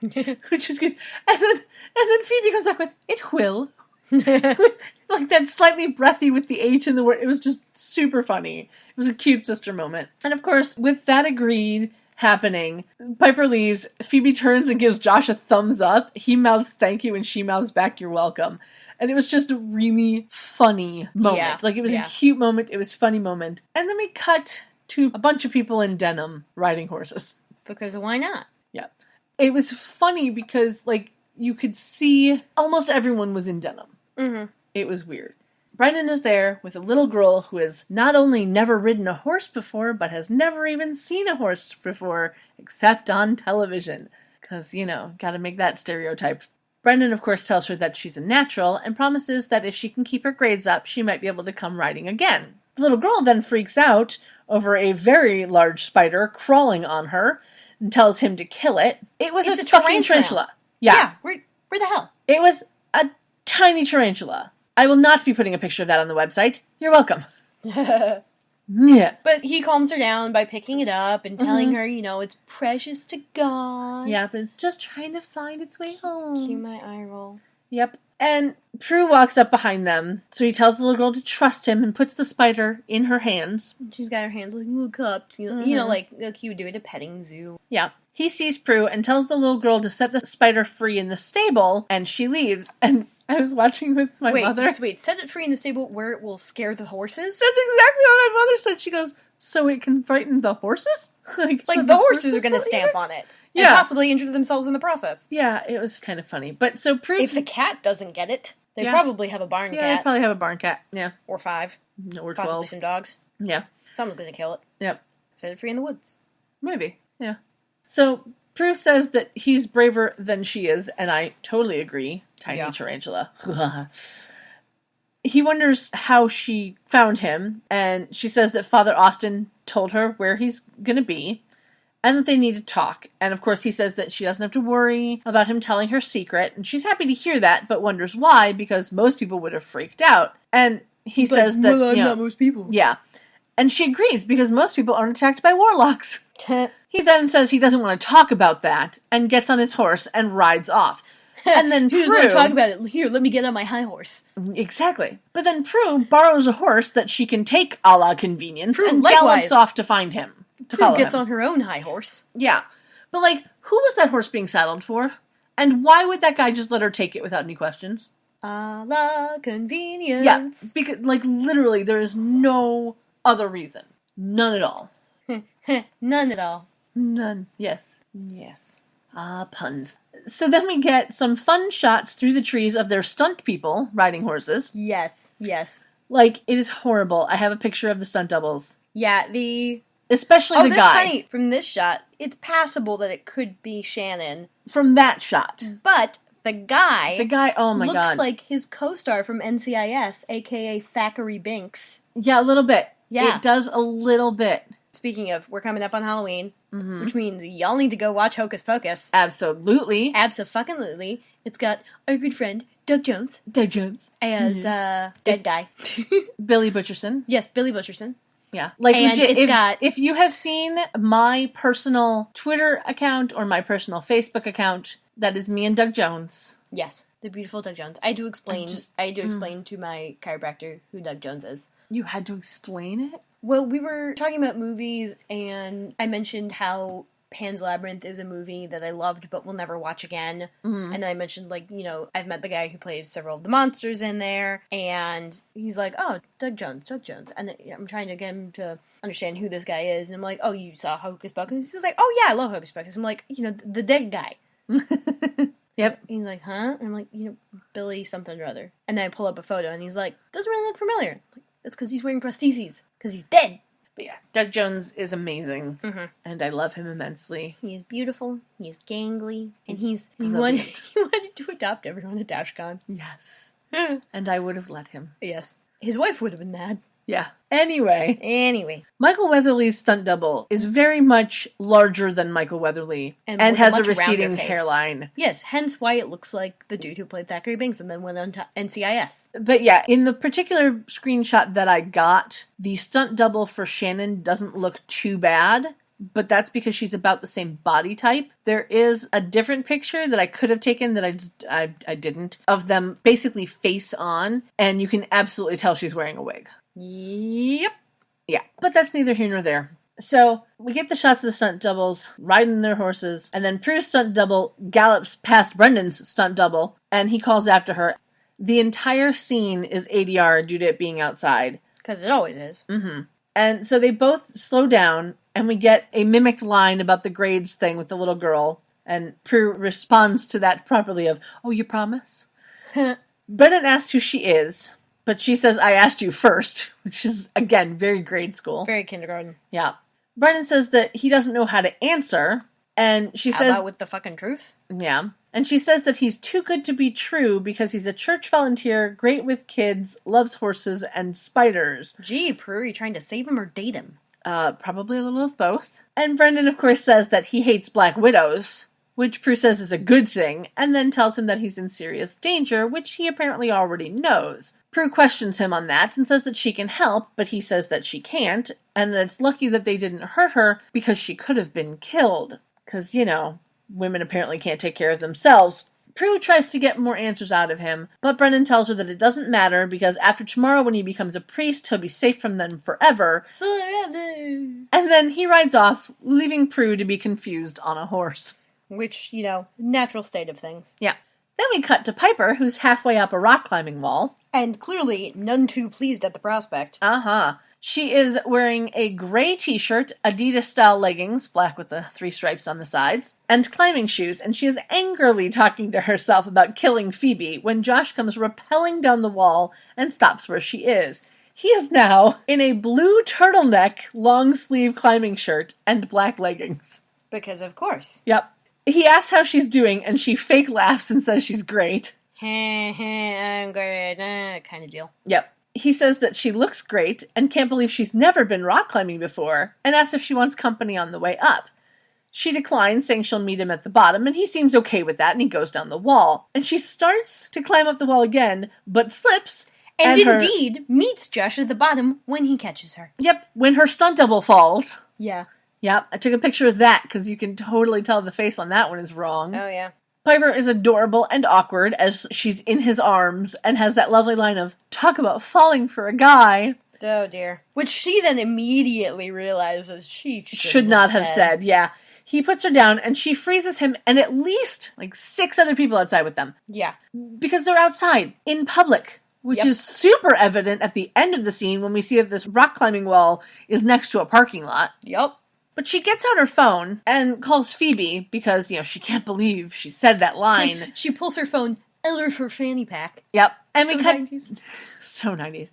Which is good. And then Phoebe comes back with, it will. Like that slightly breathy with the H in the word. It was just super funny. It was a cute sister moment. And of course, with that agreed happening, Piper leaves. Phoebe turns and gives Josh a thumbs up. He mouths thank you and she mouths back you're welcome. And it was just a really funny moment. Yeah. Like, it was a cute moment. It was a funny moment. And then we cut to a bunch of people in denim riding horses. Because why not? Yeah. It was funny because, like, you could see almost everyone was in denim. Mm-hmm. It was weird. Brendan is there with a little girl who has not only never ridden a horse before, but has never even seen a horse before, except on television. Because, you know, gotta make that stereotype. Brendan, of course, tells her that she's a natural and promises that if she can keep her grades up, she might be able to come riding again. The little girl then freaks out over a very large spider crawling on her and tells him to kill it. It was a fucking tarantula. Yeah. Where the hell? It was a tiny tarantula. I will not be putting a picture of that on the website. You're welcome. Yeah. But he calms her down by picking it up and telling her, you know, it's precious to God. Yeah, but it's just trying to find its way home. Cue my eye roll. Yep. And Prue walks up behind them, so he tells the little girl to trust him and puts the spider in her hands. She's got her hands like little cups, you know, like you would do at a petting zoo. Yeah. He sees Prue and tells the little girl to set the spider free in the stable, and she leaves. And I was watching with my mother. Wait, set it free in the stable where it will scare the horses? That's exactly what my mother said. She goes, so it can frighten the horses? like the horses are going to stamp on it. Yeah. And possibly injure themselves in the process. Yeah, it was kind of funny. But so Prue... If the cat doesn't get it, they probably have a barn cat. Yeah, they probably have a barn cat. Yeah. Or 5. Or 12. Possibly some dogs. Yeah. Someone's going to kill it. Yep. Set it free in the woods. Maybe. Yeah. So Prue says that he's braver than she is, and I totally agree. Tiny tarantula. He wonders how she found him, and she says that Father Austin told her where he's going to be, and that they need to talk. And of course he says that she doesn't have to worry about him telling her secret, and she's happy to hear that, but wonders why, because most people would have freaked out. And he says that, I'm not most people. Yeah. And she agrees because most people aren't attacked by warlocks. He then says he doesn't want to talk about that and gets on his horse and rides off. And then He doesn't want to talk about it. Here, let me get on my high horse. Exactly. But then Prue borrows a horse that she can take a la convenience Prue, and likewise. gallops off to find him. Prue gets on her own high horse. Yeah. But, like, who was that horse being saddled for? And why would that guy just let her take it without any questions? A la convenience. Yeah. Because, like, literally, there is no other reason. None at all. None at all. None. Yes. Yes. Ah, puns. So then we get some fun shots through the trees of their stunt people riding horses. Yes, yes. Like, it is horrible. I have a picture of the stunt doubles. Yeah, Especially the that's guy. funny. From this shot, it's passable that it could be Shannon. From that shot. But the guy... oh my god. looks like his co-star from NCIS, a.k.a. Thackeray Binks. Yeah, a little bit. Yeah. It does a little bit. Speaking of, we're coming up on Halloween, which means y'all need to go watch Hocus Pocus. Absolutely. Abso-fucking-lutely. It's got our good friend, Doug Jones. Doug Jones. As, dead guy. Billy Butcherson. Yes, Billy Butcherson. Yeah. Like, And legit, if you have seen my personal Twitter account or my personal Facebook account, that is me and Doug Jones. Yes, the beautiful Doug Jones. I do explain to my chiropractor who Doug Jones is. You had to explain it? Well, we were talking about movies, and I mentioned how Pan's Labyrinth is a movie that I loved but will never watch again. Mm-hmm. And I mentioned, like, you know, I've met the guy who plays several of the monsters in there, and he's like, oh, Doug Jones. And I'm trying to get him to understand who this guy is, and I'm like, oh, you saw Hocus Pocus? He's like, oh, yeah, I love Hocus Pocus. I'm like, you know, the dead guy. Yep. He's like, huh? And I'm like, you know, Billy something or other. And then I pull up a photo, and he's like, doesn't really look familiar. Like, it's because he's wearing prostheses. Because he's dead. But yeah, Doug Jones is amazing. Mm-hmm. And I love him immensely. He is beautiful. He is gangly. And he wanted to adopt everyone at DashCon. Yes. And I would have let him. Yes. His wife would have been mad. Yeah. Anyway. Michael Weatherly's stunt double is very much larger than Michael Weatherly and has a receding hairline. Yes, hence why it looks like the dude who played Thackeray Binks and then went on to NCIS. But yeah, in the particular screenshot that I got, the stunt double for Shannon doesn't look too bad. But that's because she's about the same body type. There is a different picture that I could have taken that I didn't, of them basically face on, and you can absolutely tell she's wearing a wig. Yep. Yeah, but that's neither here nor there. So, we get the shots of the stunt doubles riding their horses, and then Prue's stunt double gallops past Brendan's stunt double, and he calls after her. The entire scene is ADR due to it being outside. Because it always is. Mm-hmm. And so they both slow down, and we get a mimicked line about the grades thing with the little girl, and Prue responds to that properly of, oh, you promise? Brendan asks who she is, but she says, I asked you first, which is, again, very grade school. Very kindergarten. Yeah. Brendan says that he doesn't know how to answer, and she says... How about with the fucking truth? Yeah. And she says that he's too good to be true because he's a church volunteer, great with kids, loves horses, and spiders. Gee, Prue, are you trying to save him or date him? Probably a little of both. And Brendan, of course, says that he hates black widows, which Prue says is a good thing, and then tells him that he's in serious danger, which he apparently already knows. Prue questions him on that and says that she can help, but he says that she can't, and that it's lucky that they didn't hurt her because she could have been killed. Because, you know, women apparently can't take care of themselves. Prue tries to get more answers out of him, but Brendan tells her that it doesn't matter because after tomorrow when he becomes a priest, he'll be safe from them forever. Forever! And then he rides off, leaving Prue to be confused on a horse. Which, you know, natural state of things. Yeah. Then we cut to Piper, who's halfway up a rock climbing wall. And clearly none too pleased at the prospect. Uh-huh. She is wearing a gray t-shirt, Adidas-style leggings, black with the 3 stripes on the sides, and climbing shoes, and she is angrily talking to herself about killing Phoebe when Josh comes rappelling down the wall and stops where she is. He is now in a blue turtleneck, long-sleeve climbing shirt and black leggings. Because of course. Yep. He asks how she's doing, and she fake laughs and says she's great. I'm great, kind of deal. Yep. He says that she looks great and can't believe she's never been rock climbing before, and asks if she wants company on the way up. She declines, saying she'll meet him at the bottom, and he seems okay with that, and he goes down the wall. And she starts to climb up the wall again, but slips And her- indeed meets Josh at the bottom when he catches her. Yep, when her stunt double falls. Yeah. Yep, I took a picture of that because you can totally tell the face on that one is wrong. Oh, yeah. Piper is adorable and awkward as she's in his arms and has that lovely line of, talk about falling for a guy. Oh, dear. Which she then immediately realizes she Should not have said, yeah. He puts her down and she freezes him and at least, 6 other people outside with them. Yeah. Because they're outside, in public, which is super evident at the end of the scene when we see that this rock climbing wall is next to a parking lot. Yup. But she gets out her phone and calls Phoebe because, she can't believe she said that line. She pulls her phone out of her fanny pack. Yep. And So we cut... 90s. So 90s.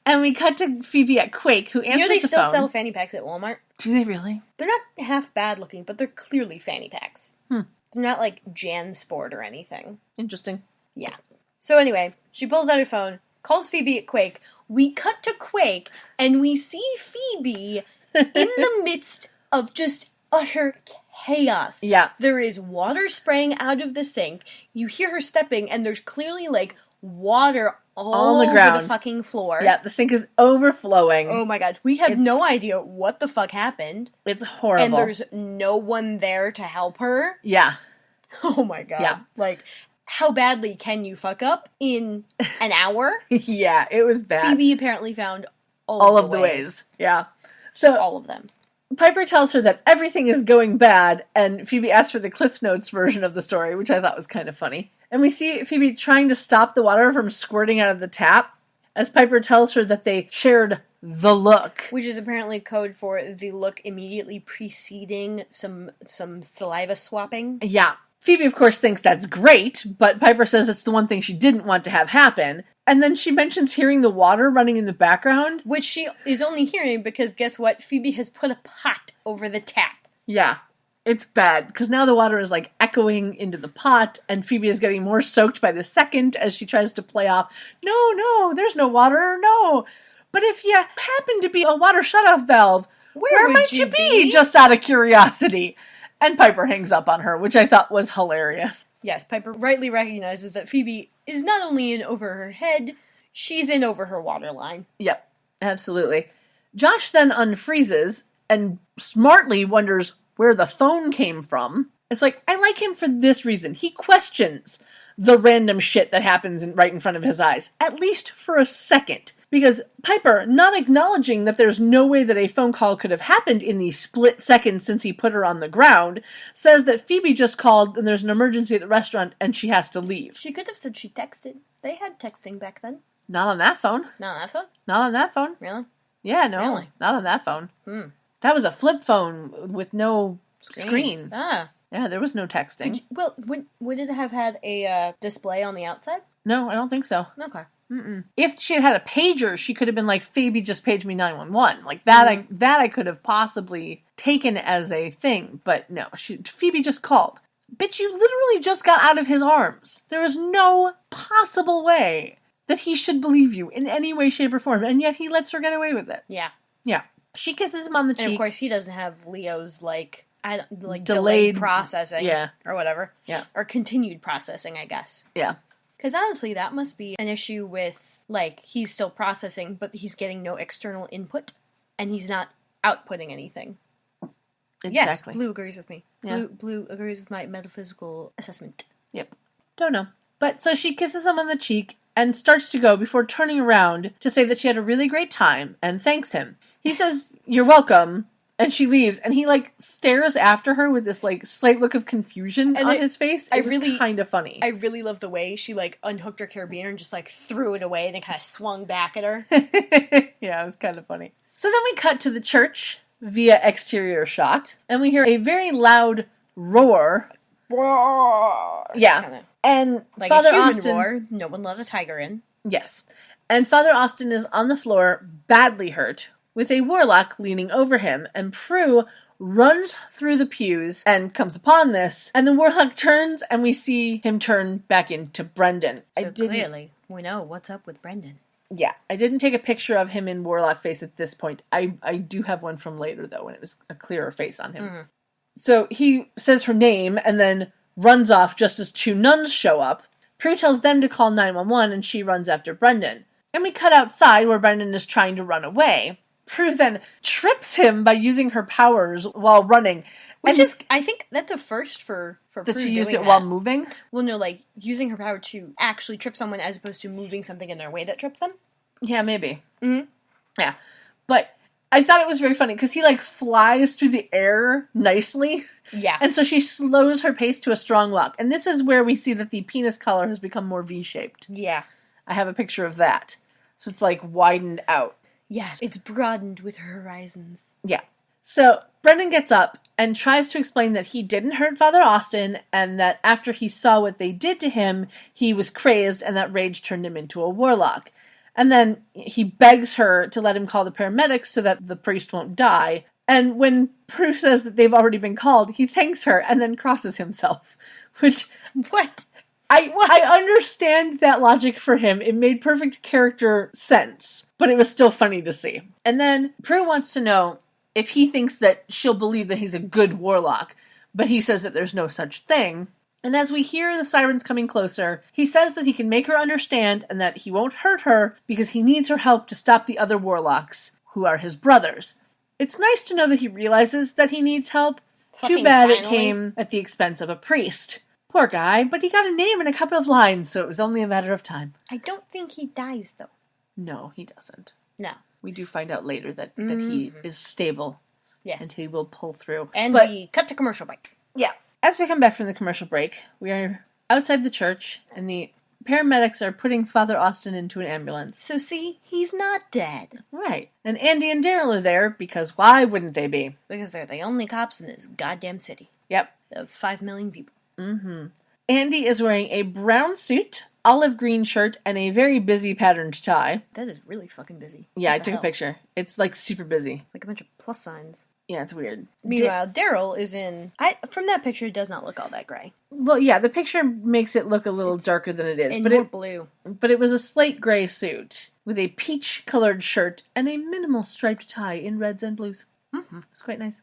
And we cut to Phoebe at Quake, who answers They the still phone. sell fanny packs at Walmart. Do they really? They're not half bad looking, but they're clearly fanny packs. Hmm. They're not like JanSport or anything. Interesting. Yeah. So anyway, she pulls out her phone, calls Phoebe at Quake. We cut to Quake, and we see Phoebe in the midst of just utter chaos. Yeah. There is water spraying out of the sink. You hear her stepping, and there's clearly, water all on the over ground. the fucking floor. Yeah, the sink is overflowing. Oh my god. We have It's- no idea what the fuck happened. It's horrible. And there's no one there to help her. Yeah. Oh my god. Yeah. How badly can you fuck up in an hour? Yeah, it was bad. Phoebe apparently found all of the ways. Yeah. So So all of them. Piper tells her that everything is going bad, and Phoebe asks for the Cliff Notes version of the story, which I thought was kind of funny. And we see Phoebe trying to stop the water from squirting out of the tap, as Piper tells her that they shared the look. Which is apparently code for the look immediately preceding some saliva swapping. Yeah. Phoebe, of course, thinks that's great, but Piper says it's the one thing she didn't want to have happen. And then she mentions hearing the water running in the background. Which she is only hearing because guess what? Phoebe has put a pot over the tap. Yeah. It's bad, because now the water is, echoing into the pot, and Phoebe is getting more soaked by the second as she tries to play off, no, there's no water, no. But if you happen to be a water shutoff valve, where would might you you be, just out of curiosity? And Piper hangs up on her, which I thought was hilarious. Yes, Piper rightly recognizes that Phoebe is not only in over her head, she's in over her waterline. Yep, absolutely. Josh then unfreezes and smartly wonders where the phone came from. It's I like him for this reason. He questions the random shit that happens right in front of his eyes, at least for a second. Because Piper, not acknowledging that there's no way that a phone call could have happened in the split second since he put her on the ground, says that Phoebe just called and there's an emergency at the restaurant and she has to leave. She could have said she texted. They had texting back then. Not on that phone. Not on that phone? Not on that phone. Really? Yeah, no. Really? Not on that phone. Hmm. That was a flip phone with no screen. Ah. Yeah, there was no texting. Would it have had a display on the outside? No, I don't think so. Okay. Mm-mm. If she had a pager, she could have been Phoebe just paged me 911. That I could have possibly taken as a thing, but no, Phoebe just called. Bitch, you literally just got out of his arms. There is no possible way that he should believe you in any way, shape, or form, and yet he lets her get away with it. Yeah. Yeah. She kisses him on the cheek. And of course he doesn't have Leo's delayed processing. Yeah. Or whatever. Yeah. Or continued processing, I guess. Yeah. Because honestly, that must be an issue with, he's still processing, but he's getting no external input, and he's not outputting anything. Exactly. Yes, Blue agrees with me. Yeah. Blue agrees with my metaphysical assessment. Yep. Don't know. But so she kisses him on the cheek and starts to go before turning around to say that she had a really great time and thanks him. He says, "You're welcome." And she leaves, and he stares after her with this slight look of confusion on his face. It was kind of funny. I really love the way she unhooked her carabiner and just threw it away and then kind of swung back at her. Yeah, it was kind of funny. So then we cut to the church via exterior shot, and we hear a very loud roar. Yeah, Kinda. and Like Father a human Austin. roar. No one let a tiger in. Yes, and Father Austin is on the floor, badly hurt, with a warlock leaning over him, and Prue runs through the pews and comes upon this, and the warlock turns, and we see him turn back into Brendan. So clearly, we know what's up with Brendan. Yeah, I didn't take a picture of him in warlock face at this point. I do have one from later, though, when it was a clearer face on him. Mm-hmm. So he says her name, and then runs off just as 2 nuns show up. Prue tells them to call 911, and she runs after Brendan. And we cut outside where Brendan is trying to run away. Prue then trips him by using her powers while running. Which is, I think that's a first for That Prue she used doing it that. while moving? Well, no, like, using her power to actually trip someone as opposed to moving something in their way that trips them. Yeah, maybe. Mm-hmm. Yeah. But I thought it was very funny because he, like, flies through the air nicely. Yeah. And so she slows her pace to a strong walk. And this is where we see that the penis collar has become more V-shaped. Yeah. I have a picture of that. So it's, like, widened out. Yeah, it's broadened with her horizons. Yeah. So Brendan gets up and tries to explain that he didn't hurt Father Austin and that after he saw what they did to him, he was crazed and that rage turned him into a warlock. And then he begs her to let him call the paramedics so that the priest won't die. And when Prue says that they've already been called, he thanks her and then crosses himself. Which... What? I understand that logic for him. It made perfect character sense. But it was still funny to see. And then Prue wants to know if he thinks that she'll believe that he's a good warlock. But he says that there's no such thing. And as we hear the sirens coming closer, he says that he can make her understand and that he won't hurt her because he needs her help to stop the other warlocks, who are his brothers. It's nice to know that he realizes that he needs help. Fucking Too bad it finally. came at the expense of a priest. Poor guy, but he got a name and a couple of lines, so it was only a matter of time. I don't think he dies, though. No, he doesn't. No. We do find out later that he is stable. Yes. And he will pull through. And but, we cut to commercial break. Yeah. As we come back from the commercial break, we are outside the church, and the paramedics are putting Father Austin into an ambulance. So see, he's not dead. Right. And Andy and Daryl are there, because why wouldn't they be? Because they're the only cops in this goddamn city. Yep. Of 5 million people. Mm-hmm. Andy is wearing a brown suit, olive green shirt, and a very busy patterned tie. That is really fucking busy. Yeah, I What the took a hell? picture. It's, like, super busy. Like a bunch of plus signs. Yeah, it's weird. Meanwhile, Daryl is in... from that picture, it does not look all that gray. Well, yeah, the picture makes it look a little darker than it is. And but more blue. But it was a slate gray suit with a peach-colored shirt and a minimal striped tie in reds and blues. Mm-hmm. It's quite nice.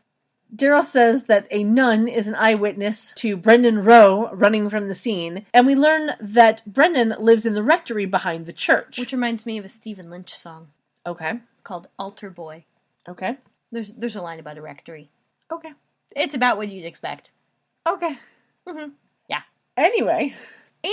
Daryl says that a nun is an eyewitness to Brendan Rowe running from the scene, and we learn that Brendan lives in the rectory behind the church. Which reminds me of a Stephen Lynch song. Okay. Called Altar Boy. Okay. There's a line about a rectory. Okay. It's about what you'd expect. Okay. Mm-hmm. Yeah. Anyway.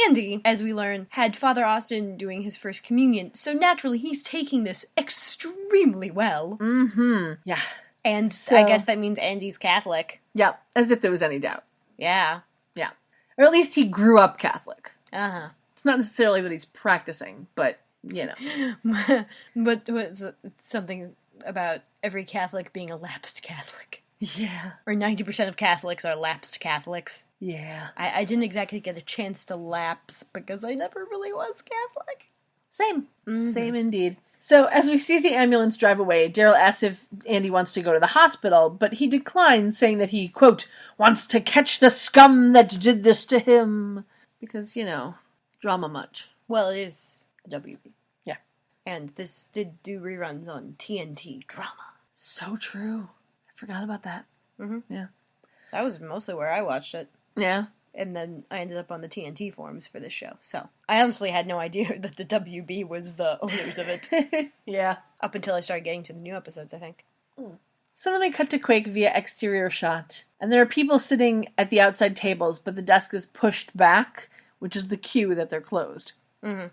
Andy, as we learn, had Father Austin doing his first communion, so naturally he's taking this extremely well. Mm-hmm. Yeah. And So- I guess that means Andy's Catholic. Yeah, as if there was any doubt. Yeah. Yeah. Or at least he grew up Catholic. Uh-huh. It's not necessarily that he's practicing, but, you know. But it's something about every Catholic being a lapsed Catholic. Yeah. Or 90% of Catholics are lapsed Catholics. Yeah. I didn't exactly get a chance to lapse because I never really was Catholic. Same. Mhm. Same indeed. So, as we see the ambulance drive away, Daryl asks if Andy wants to go to the hospital, but he declines, saying that he, quote, wants to catch the scum that did this to him. Because, you know, drama much. Well, it is the WB. Yeah. And this did do reruns on TNT drama. So true. I forgot about that. Mm-hmm. Yeah. That was mostly where I watched it. Yeah. And then I ended up on the TNT forums for this show. So I honestly had no idea that the WB was the owners of it. Yeah. Up until I started getting to the new episodes, I think. So then we cut to Quake via exterior shot. And there are people sitting at the outside tables, but the desk is pushed back, which is the cue that they're closed. Mm-hmm.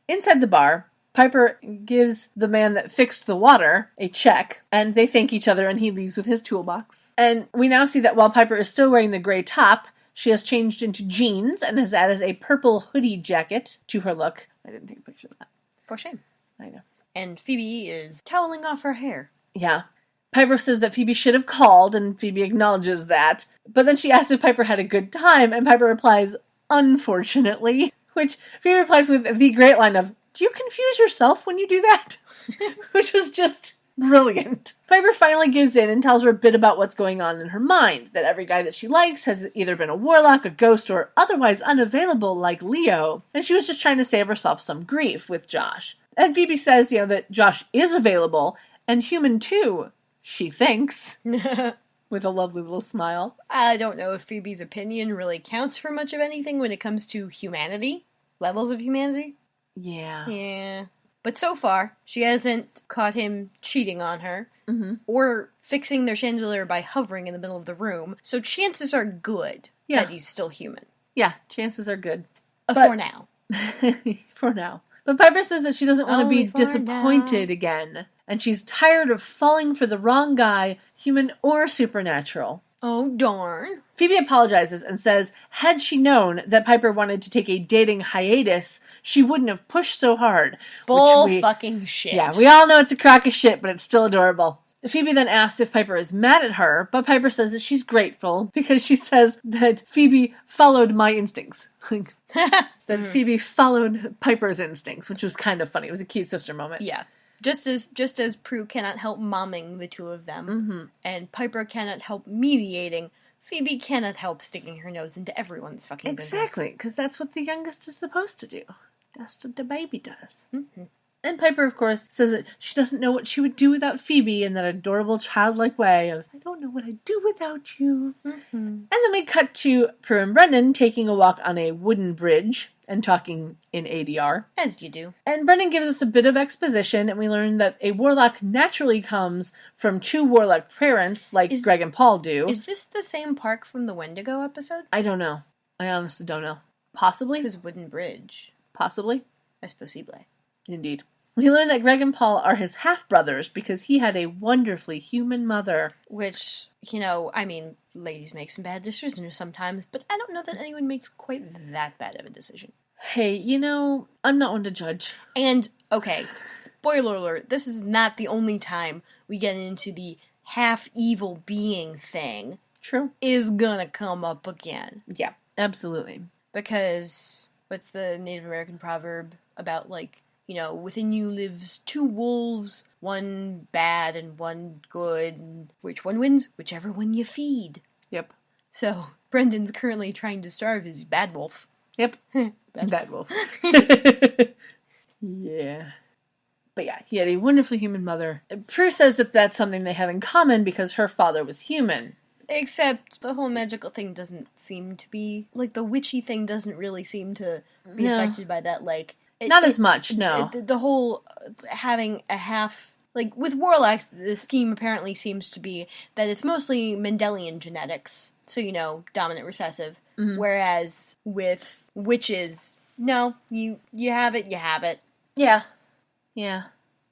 Inside the bar, Piper gives the man that fixed the water a check, and they thank each other, and he leaves with his toolbox. And we now see that while Piper is still wearing the gray top, she has changed into jeans and has added a purple hoodie jacket to her look. I didn't take a picture of that. For shame. I know. And Phoebe is toweling off her hair. Yeah. Piper says that Phoebe should have called, and Phoebe acknowledges that. But then she asks if Piper had a good time, and Piper replies, unfortunately. Which Phoebe replies with the great line of, do you confuse yourself when you do that? Which was just brilliant. Piper finally gives in and tells her a bit about what's going on in her mind, that every guy that she likes has either been a warlock, a ghost, or otherwise unavailable like Leo, and she was just trying to save herself some grief with Josh. And Phoebe says, that Josh is available, and human too, she thinks, with a lovely little smile. I don't know if Phoebe's opinion really counts for much of anything when it comes to humanity. Levels of humanity. Yeah. Yeah. But so far, she hasn't caught him cheating on her or fixing their chandelier by hovering in the middle of the room. So chances are good that he's still human. Yeah, chances are good. For now. For now. But Piper says that she doesn't want to be Only for disappointed now. again. And she's tired of falling for the wrong guy, human or supernatural. Oh, darn. Phoebe apologizes and says, had she known that Piper wanted to take a dating hiatus, she wouldn't have pushed so hard. Fucking shit. Yeah, we all know it's a crock of shit, but it's still adorable. Phoebe then asks if Piper is mad at her, but Piper says that she's grateful because she says that Phoebe followed my instincts. That Phoebe followed Piper's instincts, which was kind of funny. It was a cute sister moment. Yeah. Just as Prue cannot help momming the two of them, and Piper cannot help mediating, Phoebe cannot help sticking her nose into everyone's fucking business. Exactly, because that's what the youngest is supposed to do. That's what the baby does. And Piper, of course, says that she doesn't know what she would do without Phoebe in that adorable childlike way of, I don't know what I'd do without you. And then we cut to Prue and Brendan taking a walk on a wooden bridge and talking in ADR. As you do. And Brendan gives us a bit of exposition, and we learn that a warlock naturally comes from two warlock parents, like Greg and Paul do. Is this the same park from the Wendigo episode? I don't know. I honestly don't know. Possibly? Because Wooden Bridge. Possibly. Es posible. Indeed. We learn that Greg and Paul are his half-brothers because he had a wonderfully human mother. Which, I mean, ladies make some bad decisions sometimes, but I don't know that anyone makes quite that bad of a decision. Hey, I'm not one to judge. And, okay, spoiler alert, this is not the only time we get into the half-evil being thing. True. Is gonna come up again. Yeah, absolutely. Because, what's the Native American proverb about, within you lives two wolves, one bad and one good. And which one wins? Whichever one you feed. Yep. So, Brendan's currently trying to starve his bad wolf. Yep. Bad wolf. Yeah. But yeah, he had a wonderfully human mother. Prue says that that's something they have in common because her father was human. Except the whole magical thing doesn't seem to be... the witchy thing doesn't really seem to be affected by that, Not as much, no. The whole having a half... with Warlocks, the scheme apparently seems to be that it's mostly Mendelian genetics. So, dominant recessive. Mm-hmm. Whereas with witches, no, you have it, you have it. Yeah. Yeah.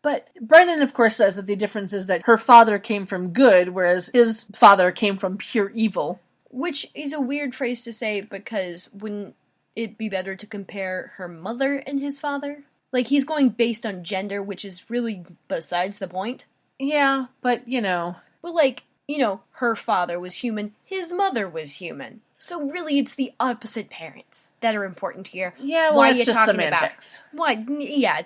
But Brendan, of course, says that the difference is that her father came from good, whereas his father came from pure evil. Which is a weird phrase to say, because wouldn't it be better to compare her mother and his father? He's going based on gender, which is really besides the point. Yeah, but, Well, her father was human, his mother was human. So really, it's the opposite parents that are important here. Yeah, well, why it's are you just talking semantics. About? Why? Yeah,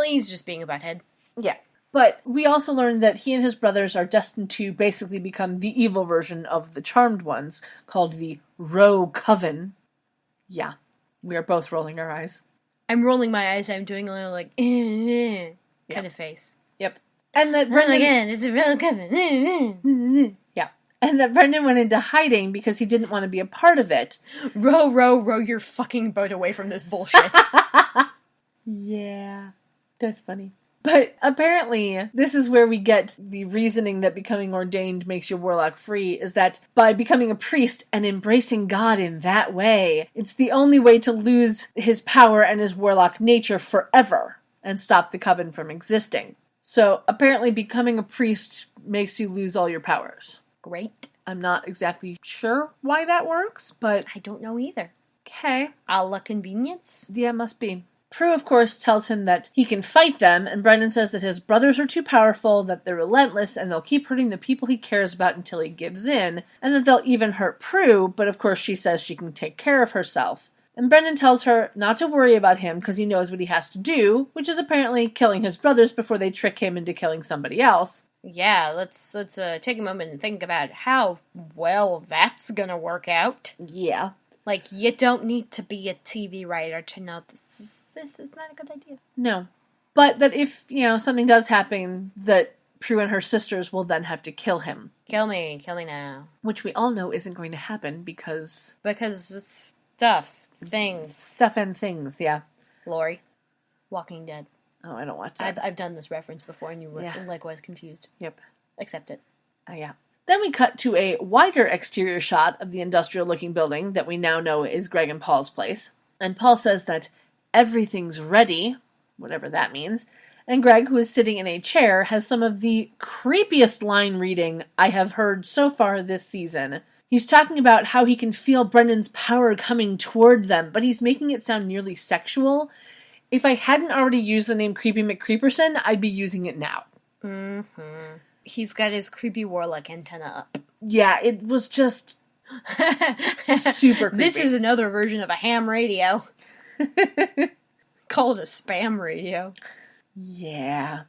he's just being a butthead. Yeah. But we also learned that he and his brothers are destined to basically become the evil version of the Charmed Ones, called the Roe Coven. Yeah. We are both rolling our eyes. I'm rolling my eyes, I'm doing a little kind of face. Yep. And that Brendan... again, it's a Roe Coven. Yeah. And that Brendan went into hiding because he didn't want to be a part of it. Row your fucking boat away from this bullshit. Yeah. That's funny. But apparently, this is where we get the reasoning that becoming ordained makes your warlock free, is that by becoming a priest and embracing God in that way, it's the only way to lose his power and his warlock nature forever and stop the coven from existing. So apparently becoming a priest makes you lose all your powers. Great. I'm not exactly sure why that works, but... I don't know either. Okay. A la convenience? Yeah, must be. Prue, of course, tells him that he can fight them, and Brendan says that his brothers are too powerful, that they're relentless, and they'll keep hurting the people he cares about until he gives in, and that they'll even hurt Prue, but of course she says she can take care of herself. And Brendan tells her not to worry about him because he knows what he has to do, which is apparently killing his brothers before they trick him into killing somebody else. Yeah, let's take a moment and think about how well that's gonna work out. Yeah. You don't need to be a TV writer to know this is not a good idea. No. But that if, something does happen, that Prue and her sisters will then have to kill him. Kill me now. Which we all know isn't going to happen because... Stuff. Things. Stuff and things, yeah. Lori. Walking Dead. Oh, I don't watch that. I've done this reference before, and you were likewise confused. Yep. Accept it. Yeah. Then we cut to a wider exterior shot of the industrial-looking building that we now know is Greg and Paul's place. And Paul says that everything's ready, whatever that means. And Greg, who is sitting in a chair, has some of the creepiest line reading I have heard so far this season. He's talking about how he can feel Brendan's power coming toward them, but he's making it sound nearly sexual. If I hadn't already used the name Creepy McCreeperson, I'd be using it now. Mm-hmm. He's got his creepy warlock antenna up. Yeah, it was just super creepy. This is another version of a ham radio. Called a spam radio. Yeah.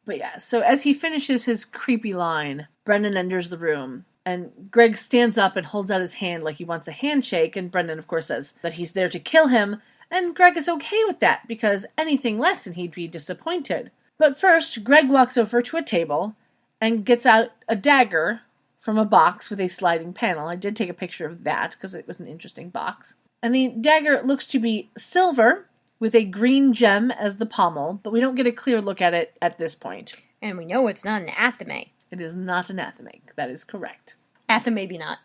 But yeah, so as he finishes his creepy line, Brendan enters the room, and Greg stands up and holds out his hand like he wants a handshake, and Brendan, of course, says that he's there to kill him, and Greg is okay with that, because anything less and he'd be disappointed. But first, Greg walks over to a table and gets out a dagger from a box with a sliding panel. I did take a picture of that, because it was an interesting box. And the dagger looks to be silver, with a green gem as the pommel, but we don't get a clear look at it at this point. And we know it's not an athame. It is not an athame. That is correct. Maybe not.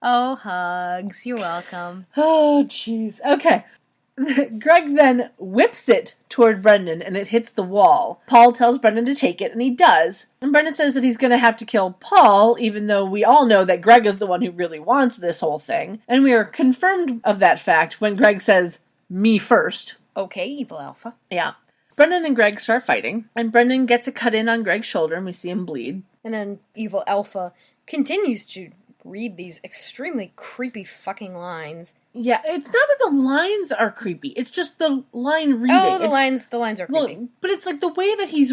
Oh, hugs. You're welcome. Oh, jeez. Okay. Greg then whips it toward Brendan, and it hits the wall. Paul tells Brendan to take it, and he does. And Brendan says that he's going to have to kill Paul, even though we all know that Greg is the one who really wants this whole thing. And we are confirmed of that fact when Greg says, "Me first." Okay, evil alpha. Yeah. Brendan and Greg start fighting, and Brendan gets a cut in on Greg's shoulder, and we see him bleed. And then evil alpha continues to read these extremely creepy fucking lines. Yeah, it's not that the lines are creepy. It's just the line reading. Oh, the lines are creepy. Well, but it's like the way that he's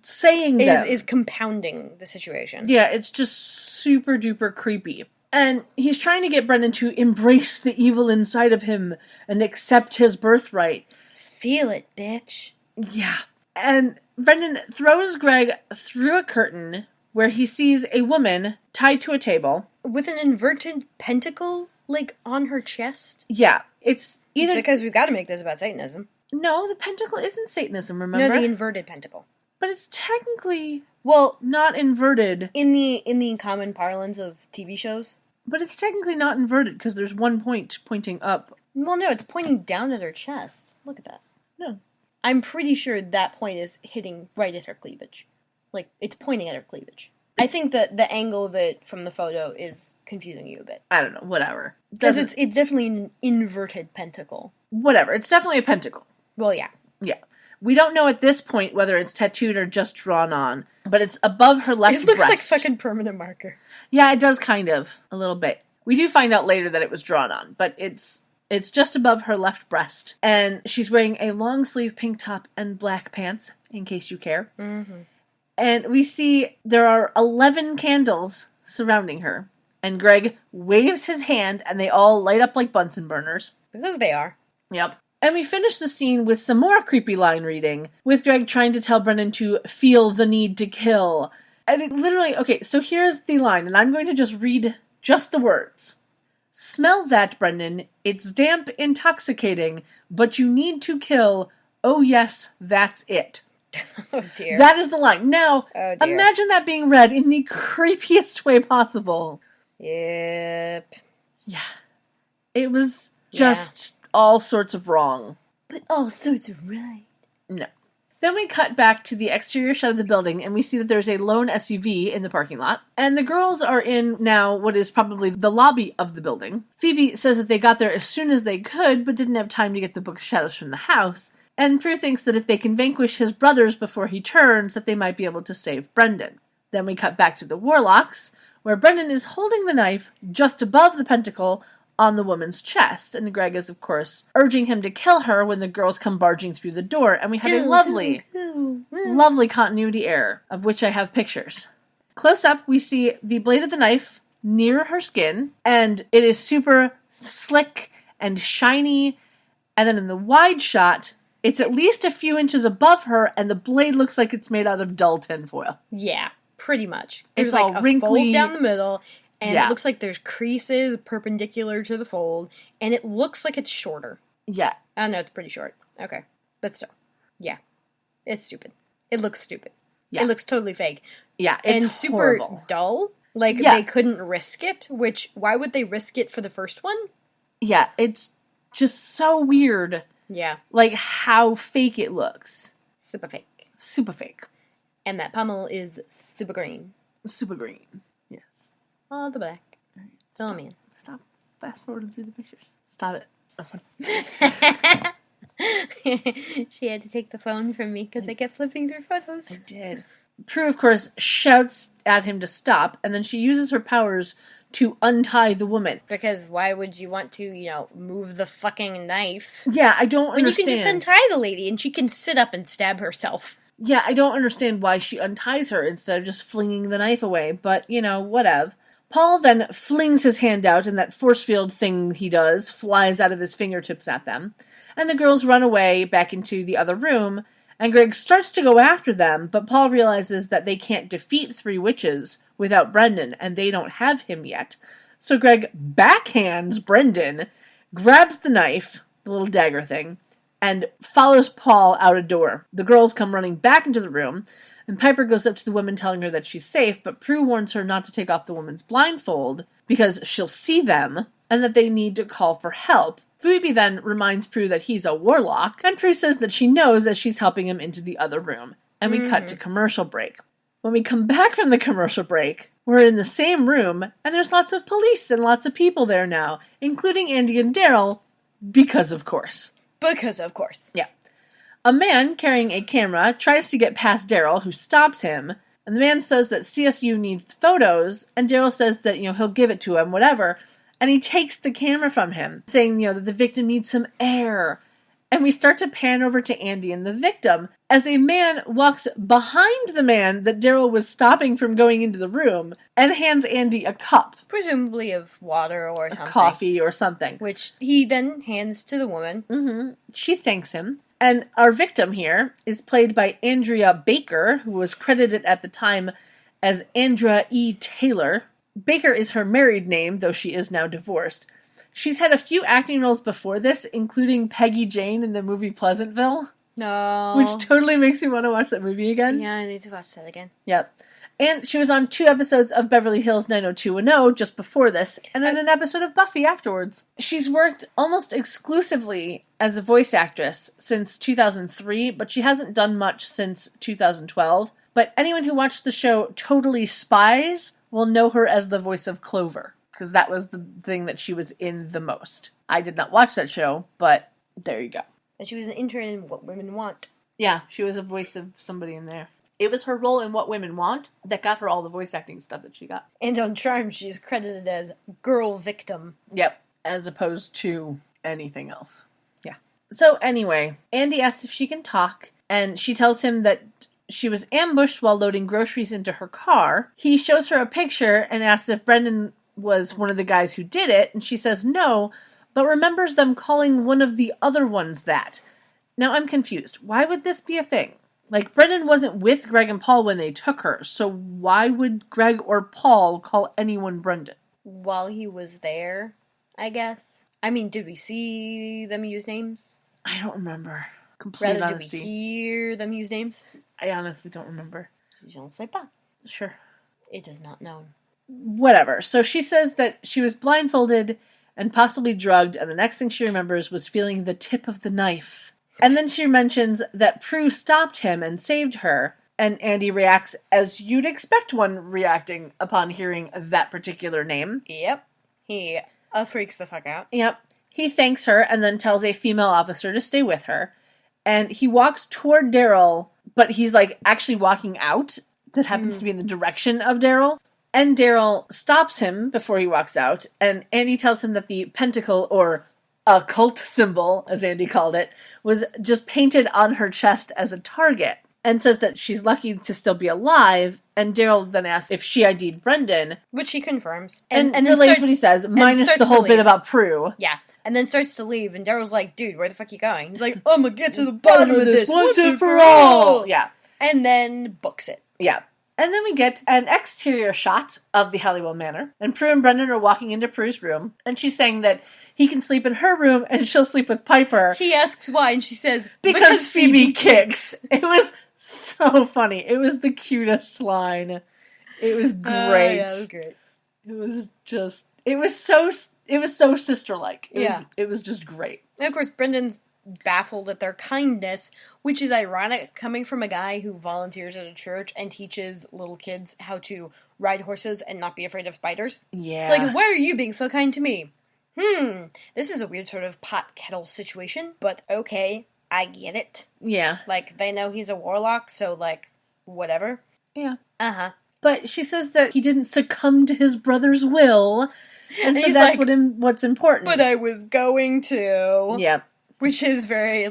saying them is compounding the situation. Yeah, it's just super duper creepy. And he's trying to get Brendan to embrace the evil inside of him and accept his birthright. Feel it, bitch. Yeah. And Brendan throws Greg through a curtain where he sees a woman tied to a table. With an inverted pentacle, like, on her chest? Yeah. It's either... Because we've got to make this about Satanism. No, the pentacle isn't Satanism, remember? No, the inverted pentacle. But it's technically... Well... not inverted. In the common parlance of TV shows? But it's technically not inverted, because there's one point pointing up. Well, no, it's pointing down at her chest. Look at that. No. I'm pretty sure that point is hitting right at her cleavage. Like, it's pointing at her cleavage. I think that the angle of it from the photo is confusing you a bit. I don't know, whatever. Because it's definitely an inverted pentacle. Whatever, it's definitely a pentacle. Well, yeah. Yeah. We don't know at this point whether it's tattooed or just drawn on, but it's above her left breast. It looks like fucking permanent marker. Yeah, it does kind of, a little bit. We do find out later that it was drawn on, but it's just above her left breast. And she's wearing a long sleeve pink top and black pants, in case you care. Mm-hmm. And we see there are 11 candles surrounding her. And Greg waves his hand, and they all light up like Bunsen burners. Because they are. Yep. And we finish the scene with some more creepy line reading, with Greg trying to tell Brendan to feel the need to kill. And it literally, okay, so here's the line, and I'm going to just read just the words. Smell that, Brendan. It's damp, intoxicating, but you need to kill. Oh yes, that's it. Oh dear. That is the line. Now, imagine that being read in the creepiest way possible. Yep. Yeah. It was just all sorts of wrong. But all sorts of right. No. Then we cut back to the exterior shot of the building, and we see that there's a lone SUV in the parking lot. And the girls are in now what is probably the lobby of the building. Phoebe says that they got there as soon as they could, but didn't have time to get the Book of Shadows from the house. And Prue thinks that if they can vanquish his brothers before he turns, that they might be able to save Brendan. Then we cut back to the Warlocks, where Brendan is holding the knife just above the pentacle on the woman's chest. And Greg is, of course, urging him to kill her when the girls come barging through the door. And we have a lovely continuity error, of which I have pictures. Close up, we see the blade of the knife near her skin, and it is super slick and shiny. And then in the wide shot, it's at least a few inches above her, and the blade looks like it's made out of dull tinfoil. Yeah, pretty much. There's It's like all a wrinkly. fold down the middle, and it looks like there's creases perpendicular to the fold, and it looks like it's shorter. Yeah. Oh, no, it's pretty short. Okay. But still. Yeah. It's stupid. It looks stupid. Yeah. It looks totally fake. Yeah, it's and super horrible. dull. Like, Yeah. they couldn't risk it, which, why would they risk it for the first one? Yeah, it's just so weird. Yeah. Like, how fake it looks. Super fake. Super fake. And that pommel is super green. Super green. Yes. All the black. All right, Oh, man. Stop. Fast forward through the pictures. Stop it. She had to take the phone from me because I kept flipping through photos. I did. Prue, of course, shouts at him to stop, and then she uses her powers to untie the woman. Because why would you want to, move the fucking knife? Yeah, I don't When understand. you can just untie the lady and she can sit up and stab herself. Yeah, I don't understand why she unties her instead of just flinging the knife away, but, whatever. Paul then flings his hand out, and that force field thing he does flies out of his fingertips at them. And the girls run away back into the other room, and Greg starts to go after them, but Paul realizes that they can't defeat 3 witches without Brendan, and they don't have him yet. So Greg backhands Brendan, grabs the knife, the little dagger thing, and follows Paul out a door. The girls come running back into the room, and Piper goes up to the woman telling her that she's safe, but Prue warns her not to take off the woman's blindfold because she'll see them, and that they need to call for help. Phoebe then reminds Prue that he's a warlock, and Prue says that she knows as she's helping him into the other room. And we cut to commercial break. When we come back from the commercial break, we're in the same room, and there's lots of police and lots of people there now, including Andy and Daryl, because of course. Because of course. Yeah. A man carrying a camera tries to get past Daryl, who stops him, and the man says that CSU needs photos, and Daryl says that, he'll give it to him, whatever, and he takes the camera from him, saying, that the victim needs some air. And we start to pan over to Andy and the victim, as a man walks behind the man that Daryl was stopping from going into the room, and hands Andy a cup. Presumably of water or something. Coffee or something. Which he then hands to the woman. Mm-hmm. She thanks him. And our victim here is played by Andrea Baker, who was credited at the time as Andra E. Taylor. Baker is her married name, though she is now divorced. She's had a few acting roles before this, including Peggy Jane in the movie Pleasantville. No. Which totally makes me want to watch that movie again. Yeah, I need to watch that again. Yep. And she was on 2 episodes of Beverly Hills 90210 just before this, and then an episode of Buffy afterwards. She's worked almost exclusively as a voice actress since 2003, but she hasn't done much since 2012. But anyone who watched the show Totally Spies will know her as the voice of Clover, because that was the thing that she was in the most. I did not watch that show, but there you go. And she was an intern in What Women Want. Yeah, she was a voice of somebody in there. It was her role in What Women Want that got her all the voice acting stuff that she got. And on Charmed, she's credited as girl victim. Yep, as opposed to anything else. Yeah. So anyway, Andy asks if she can talk, and she tells him that she was ambushed while loading groceries into her car. He shows her a picture and asks if Brendan was one of the guys who did it, and she says no, but remembers them calling one of the other ones that. Now I'm confused. Why would this be a thing? Like, Brendan wasn't with Greg and Paul when they took her, so why would Greg or Paul call anyone Brendan? While he was there, I guess. I mean, did we see them use names? I don't remember. Complete Rather, honesty. did we hear them use names? I honestly don't remember. Je ne sais pas. Sure. It is not known. Whatever. So she says that she was blindfolded and possibly drugged, and the next thing she remembers was feeling the tip of the knife. And then she mentions that Prue stopped him and saved her, and Andy reacts as you'd expect one reacting upon hearing that particular name. Yep. He freaks the fuck out. Yep. He thanks her and then tells a female officer to stay with her. And he walks toward Daryl, but he's actually walking out. That happens to be in the direction of Daryl. And Daryl stops him before he walks out, and Andy tells him that the pentacle, or occult symbol, as Andy called it, was just painted on her chest as a target, and says that she's lucky to still be alive, and Daryl then asks if she ID'd Brendan. Which he confirms. And then relates what he says, minus the whole bit about Prue. Yeah. And then starts to leave, and Daryl's like, dude, where the fuck you going? He's like, I'm gonna get to the bottom of this once and for all! Yeah. And then books it. Yeah. And then we get an exterior shot of the Halliwell Manor. And Prue and Brendan are walking into Prue's room. And she's saying that he can sleep in her room and she'll sleep with Piper. He asks why, and she says, Because Phoebe kicks. It was so funny. It was the cutest line. It was great. Yeah, it was great. It was just... It was so sister-like. It was just great. And of course, Brendan's baffled at their kindness, which is ironic coming from a guy who volunteers at a church and teaches little kids how to ride horses and not be afraid of spiders. Yeah. It's like, why are you being so kind to me? This is a weird sort of pot kettle situation, but okay, I get it. Yeah. Like, they know he's a warlock, so, like, whatever. Yeah. Uh-huh. But she says that he didn't succumb to his brother's will, and so he's that's like, what's important. But I was going to. Yeah. Which is very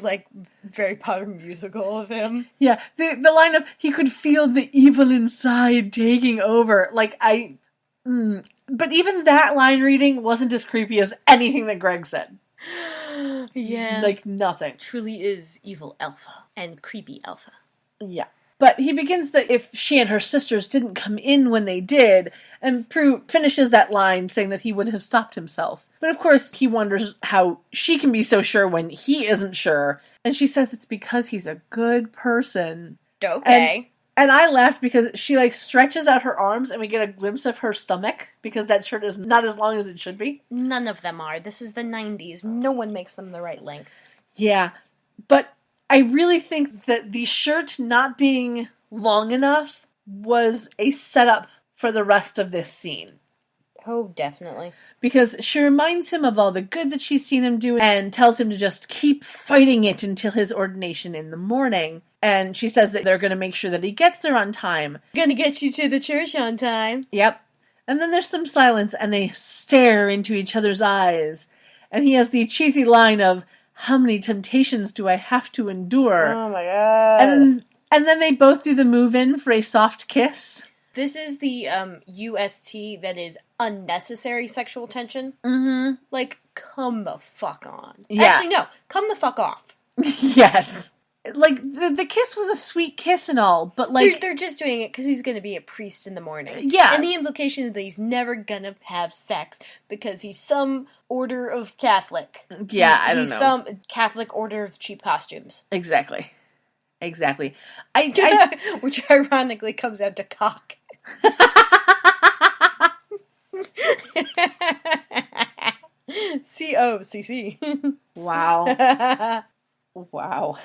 Potter musical of him. Yeah, the line of, he could feel the evil inside taking over. But even that line reading wasn't as creepy as anything that Greg said. Yeah. Like, nothing. Truly is evil alpha and creepy alpha. Yeah. But he begins that if she and her sisters didn't come in when they did, and Prue finishes that line saying that he would have stopped himself. But of course, he wonders how she can be so sure when he isn't sure. And she says it's because he's a good person. Okay. And I laughed because she, stretches out her arms and we get a glimpse of her stomach because that shirt is not as long as it should be. None of them are. This is the 90s. No one makes them the right length. Yeah. But I really think that the shirt not being long enough was a setup for the rest of this scene. Oh, definitely. Because she reminds him of all the good that she's seen him do and tells him to just keep fighting it until his ordination in the morning. And she says that they're going to make sure that he gets there on time. Gonna get you to the church on time. Yep. And then there's some silence and they stare into each other's eyes. And he has the cheesy line of, how many temptations do I have to endure? Oh my god. And then they both do the move-in for a soft kiss. This is the UST that is unnecessary sexual tension. Mm-hmm. Come the fuck on. Yeah. Actually, no. Come the fuck off. Yes. The kiss was a sweet kiss and all, but They're just doing it because he's going to be a priest in the morning. Yeah. And the implication is that he's never going to have sex because he's some order of Catholic. Yeah, I don't know. He's some Catholic order of cheap costumes. Exactly. Which ironically comes out to cock. C-O-C-C. Wow. Wow.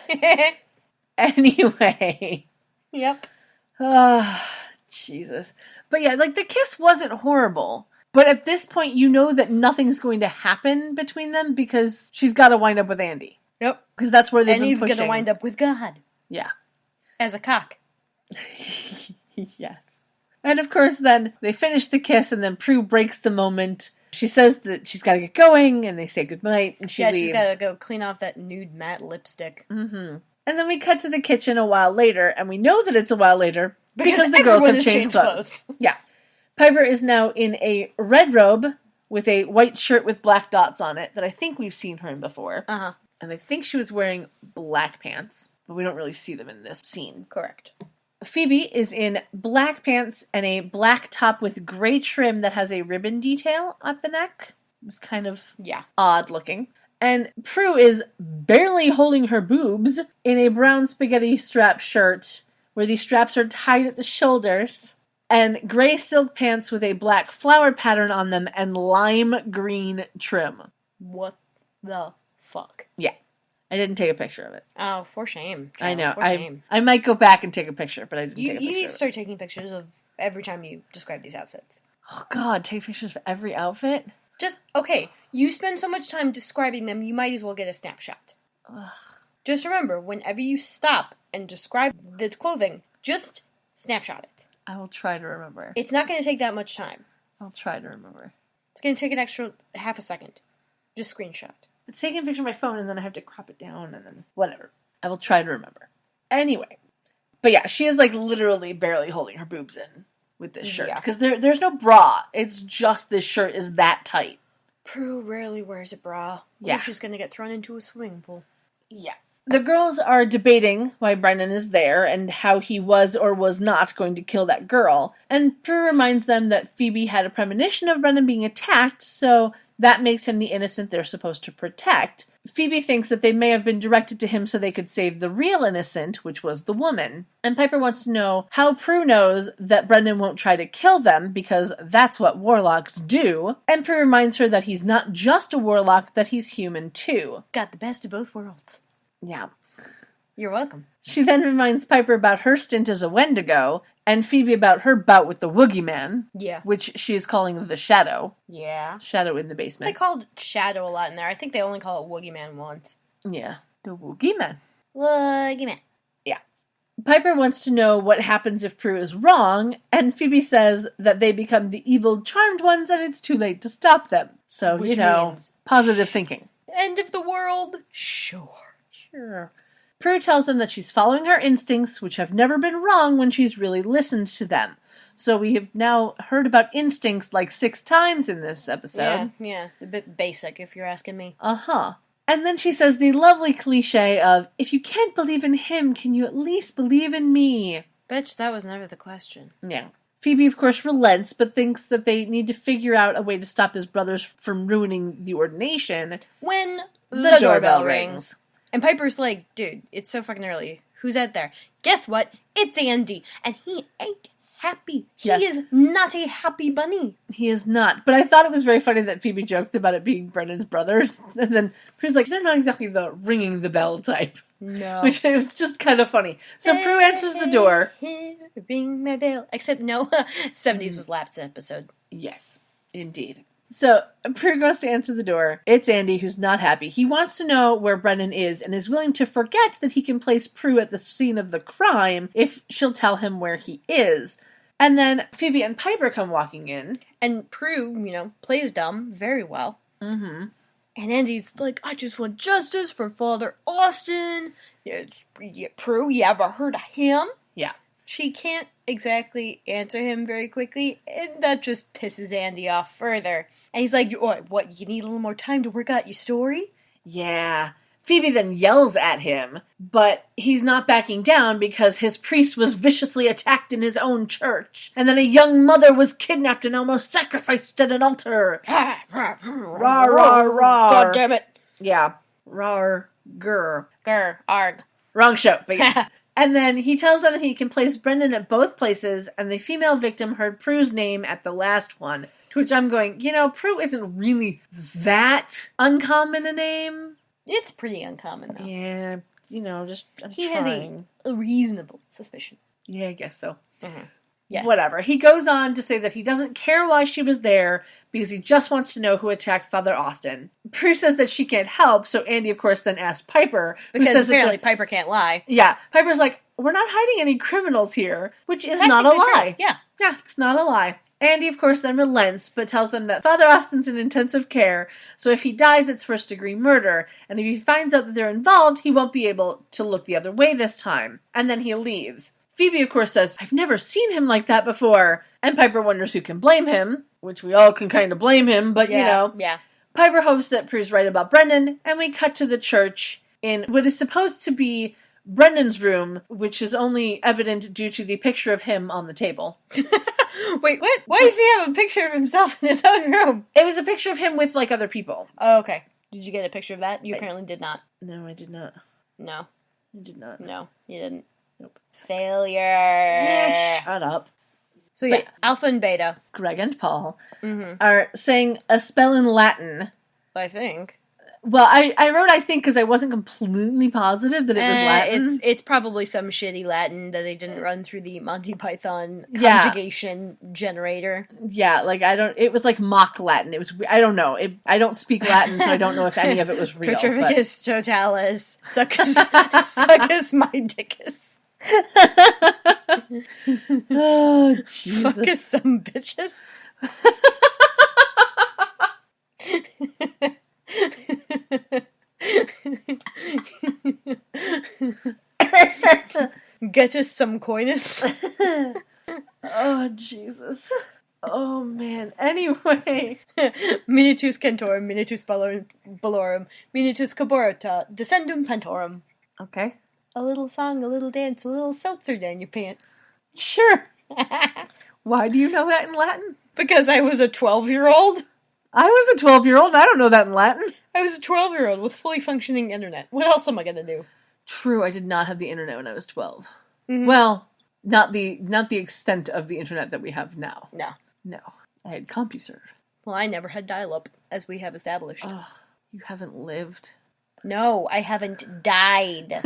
Anyway. Yep. Jesus. But yeah, the kiss wasn't horrible. But at this point, you know that nothing's going to happen between them because she's got to wind up with Andy. Yep. Because that's where they've been And he's pushing. going to wind up with God. Yeah. As a cock. Yes. And of course, then they finish the kiss, and then Prue breaks the moment. She says that she's got to get going, and they say goodnight, and she leaves. She's got to go clean off that nude matte lipstick. Mm-hmm. And then we cut to the kitchen a while later, and we know that it's a while later because the girls everyone have has changed clothes. Yeah. Piper is now in a red robe with a white shirt with black dots on it that I think we've seen her in before. Uh-huh. And I think she was wearing black pants, but we don't really see them in this scene. Correct. Phoebe is in black pants and a black top with gray trim that has a ribbon detail at the neck. It's kind of odd looking. And Prue is barely holding her boobs in a brown spaghetti strap shirt where the straps are tied at the shoulders, and gray silk pants with a black flower pattern on them and lime green trim. What the fuck? Yeah. I didn't take a picture of it. Oh, for shame. I know. For shame. I might go back and take a picture, but I didn't take a picture. You need of to it. start taking pictures of every time you describe these outfits. Oh, God. Take pictures of every outfit? Just, okay, you spend so much time describing them, you might as well get a snapshot. Ugh. Just remember, whenever you stop and describe the clothing, just snapshot it. I will try to remember. It's not going to take that much time. I'll try to remember. It's going to take an extra half a second. Just screenshot. It's taking a picture of my phone and then I have to crop it down and then whatever. I will try to remember. Anyway. But yeah, she is literally barely holding her boobs in with this shirt. Because there's no bra. It's just this shirt is that tight. Prue rarely wears a bra. Yeah. Or she's going to get thrown into a swimming pool. Yeah. The girls are debating why Brennan is there and how he was or was not going to kill that girl. And Prue reminds them that Phoebe had a premonition of Brennan being attacked, so that makes him the innocent they're supposed to protect. Phoebe thinks that they may have been directed to him so they could save the real innocent, which was the woman. And Piper wants to know how Prue knows that Brendan won't try to kill them, because that's what warlocks do. And Prue reminds her that he's not just a warlock, that he's human too. Got the best of both worlds. Yeah. You're welcome. She then reminds Piper about her stint as a Wendigo, and Phoebe about her bout with the Woogie Man. Yeah. Which she is calling the Shadow. Yeah. Shadow in the basement. They called Shadow a lot in there. I think they only call it Woogie Man once. Yeah. The Woogie Man. Woogie Man. Yeah. Piper wants to know what happens if Prue is wrong, and Phoebe says that they become the evil charmed ones and it's too late to stop them. So, Which means positive thinking. end of the world? Sure. Sure. Prue tells them that she's following her instincts, which have never been wrong when she's really listened to them. So we have now heard about instincts like 6 times in this episode. Yeah. A bit basic, if you're asking me. Uh-huh. And then she says the lovely cliche of, if you can't believe in him, can you at least believe in me? Bitch, that was never the question. Yeah. Phoebe, of course, relents, but thinks that they need to figure out a way to stop his brothers from ruining the ordination. When the doorbell rings. And Piper's like, dude, it's so fucking early. Who's out there? Guess what? It's Andy. And he ain't happy. He is not a happy bunny. He is not. But I thought it was very funny that Phoebe joked about it being Brennan's brothers. And then Prue's like, they're not exactly the ringing the bell type. No. Which was just kind of funny. So Prue answers the door. Ring my bell. Except no, 70s was last episode. Yes, indeed. So Prue goes to answer the door. It's Andy, who's not happy. He wants to know where Brennan is and is willing to forget that he can place Prue at the scene of the crime if she'll tell him where he is. And then Phoebe and Piper come walking in. And Prue, plays dumb very well. Mm-hmm. And Andy's like, I just want justice for Father Austin. Prue, you ever heard of him? Yeah. She can't exactly answer him very quickly, and that just pisses Andy off further. And he's like, what, you need a little more time to work out your story? Yeah. Phoebe then yells at him, but he's not backing down because his priest was viciously attacked in his own church. And then a young mother was kidnapped and almost sacrificed at an altar. Rawr, rawr, rawr. God damn it. Yeah. Rawr, grr. Grr, arg. Wrong show, but yes. And then he tells them that he can place Brendan at both places, and the female victim heard Prue's name at the last one. To which I'm going, Prue isn't really that uncommon a name. It's pretty uncommon, though. Yeah, I'm he trying. has a reasonable suspicion. Yeah, I guess so. Mm-hmm. Yes. Whatever. He goes on to say that he doesn't care why she was there because he just wants to know who attacked Father Austin. Prue says that she can't help, so Andy, of course, then asks Piper. Because apparently Piper can't lie. Yeah. Piper's like, we're not hiding any criminals here, which is not a lie. True. Yeah. Yeah, it's not a lie. Andy, of course, then relents, but tells them that Father Austin's in intensive care, so if he dies, it's first-degree murder, and if he finds out that they're involved, he won't be able to look the other way this time. And then he leaves. Phoebe, of course, says, I've never seen him like that before. And Piper wonders who can blame him, which we all can kind of blame him, but Yeah. Piper hopes that Prue's right about Brendan, and we cut to the church in what is supposed to be Brendan's room, which is only evident due to the picture of him on the table. Wait, what? Why does he have a picture of himself in his own room? It was a picture of him with, other people. Oh, okay. Did you get a picture of that? You apparently did not. No, I did not. No. I did not. No, you didn't. Nope. Failure. Yeah, shut up. So yeah, Alpha and Beta. Greg and Paul are saying a spell in Latin. I think. Well, I wrote I think because I wasn't completely positive that it was Latin. It's probably some shitty Latin that they didn't run through the Monty Python conjugation generator. Yeah, it was like mock Latin. It was, I don't know. I don't speak Latin, so I don't know if any of it was real. Petrificus totalis. Succus my dickus. Oh, Jesus. Fuck us some bitches. Get us some coinus. Oh, Jesus. Oh, man. Anyway. Minitus cantorum, minitus ballorum, minitus caborata, descendum pantorum. Okay. A little song, a little dance, a little seltzer down your pants. Sure. Why do you know that in Latin? Because I was a 12-year-old. I was a 12-year-old. I don't know that in Latin. I was a 12-year-old with fully functioning internet. What else am I gonna do? True, I did not have the internet when I was 12. Mm-hmm. Well, not the extent of the internet that we have now. No. I had CompuServe. Well, I never had dial-up, as we have established. Oh, you haven't lived. No, I haven't died